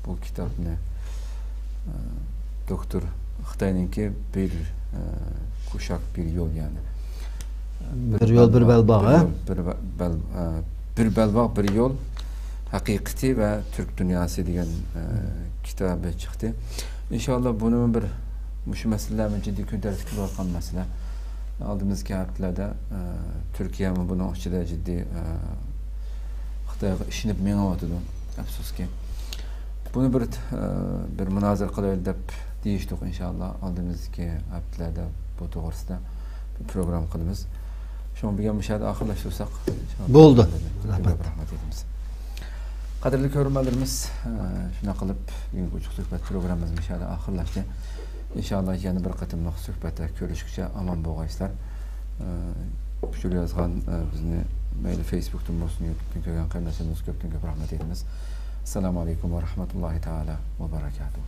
bu kitobni doktor Xitoyninki bir kuşak bir yol yani. Bir yol bir belbağ, bir belbağ bir yol haqiqati ve Türk dünyası degan kitabı çıktı. İnşallah bunu bir şu meselelerle ciddi kun tartibga olgan mesele. Aldığımız haftalarda Türkiye mi bunun içinde ciddi Xitoyga ishinib mengayotidu. Afsuski. Bunu bir münazara qilaylik deb deyishdik inşallah. Aldığımız haftalarda bu to'g'risida bir program qilamiz. Şu an bir müşahede ahırlaşırsak bo'ldi. Rahmat etimiz. Qadrli ko'ruvchilarimiz, shuna qilib bugungi uchuq suhbat programmamiz müşahede ahırlaştı. İnşallah yana bir qatimliq suhbatda ko'rishguncha omon bo'lgaysizlar. Shu yozgan bizni mayli Facebook'dan bo'lsin, YouTube'dan ko'rgan qarindoshlarimiz ko'pdan ko'p rahmat etimiz. Assalomu alaykum va rahmatullohi taala va barakatuh.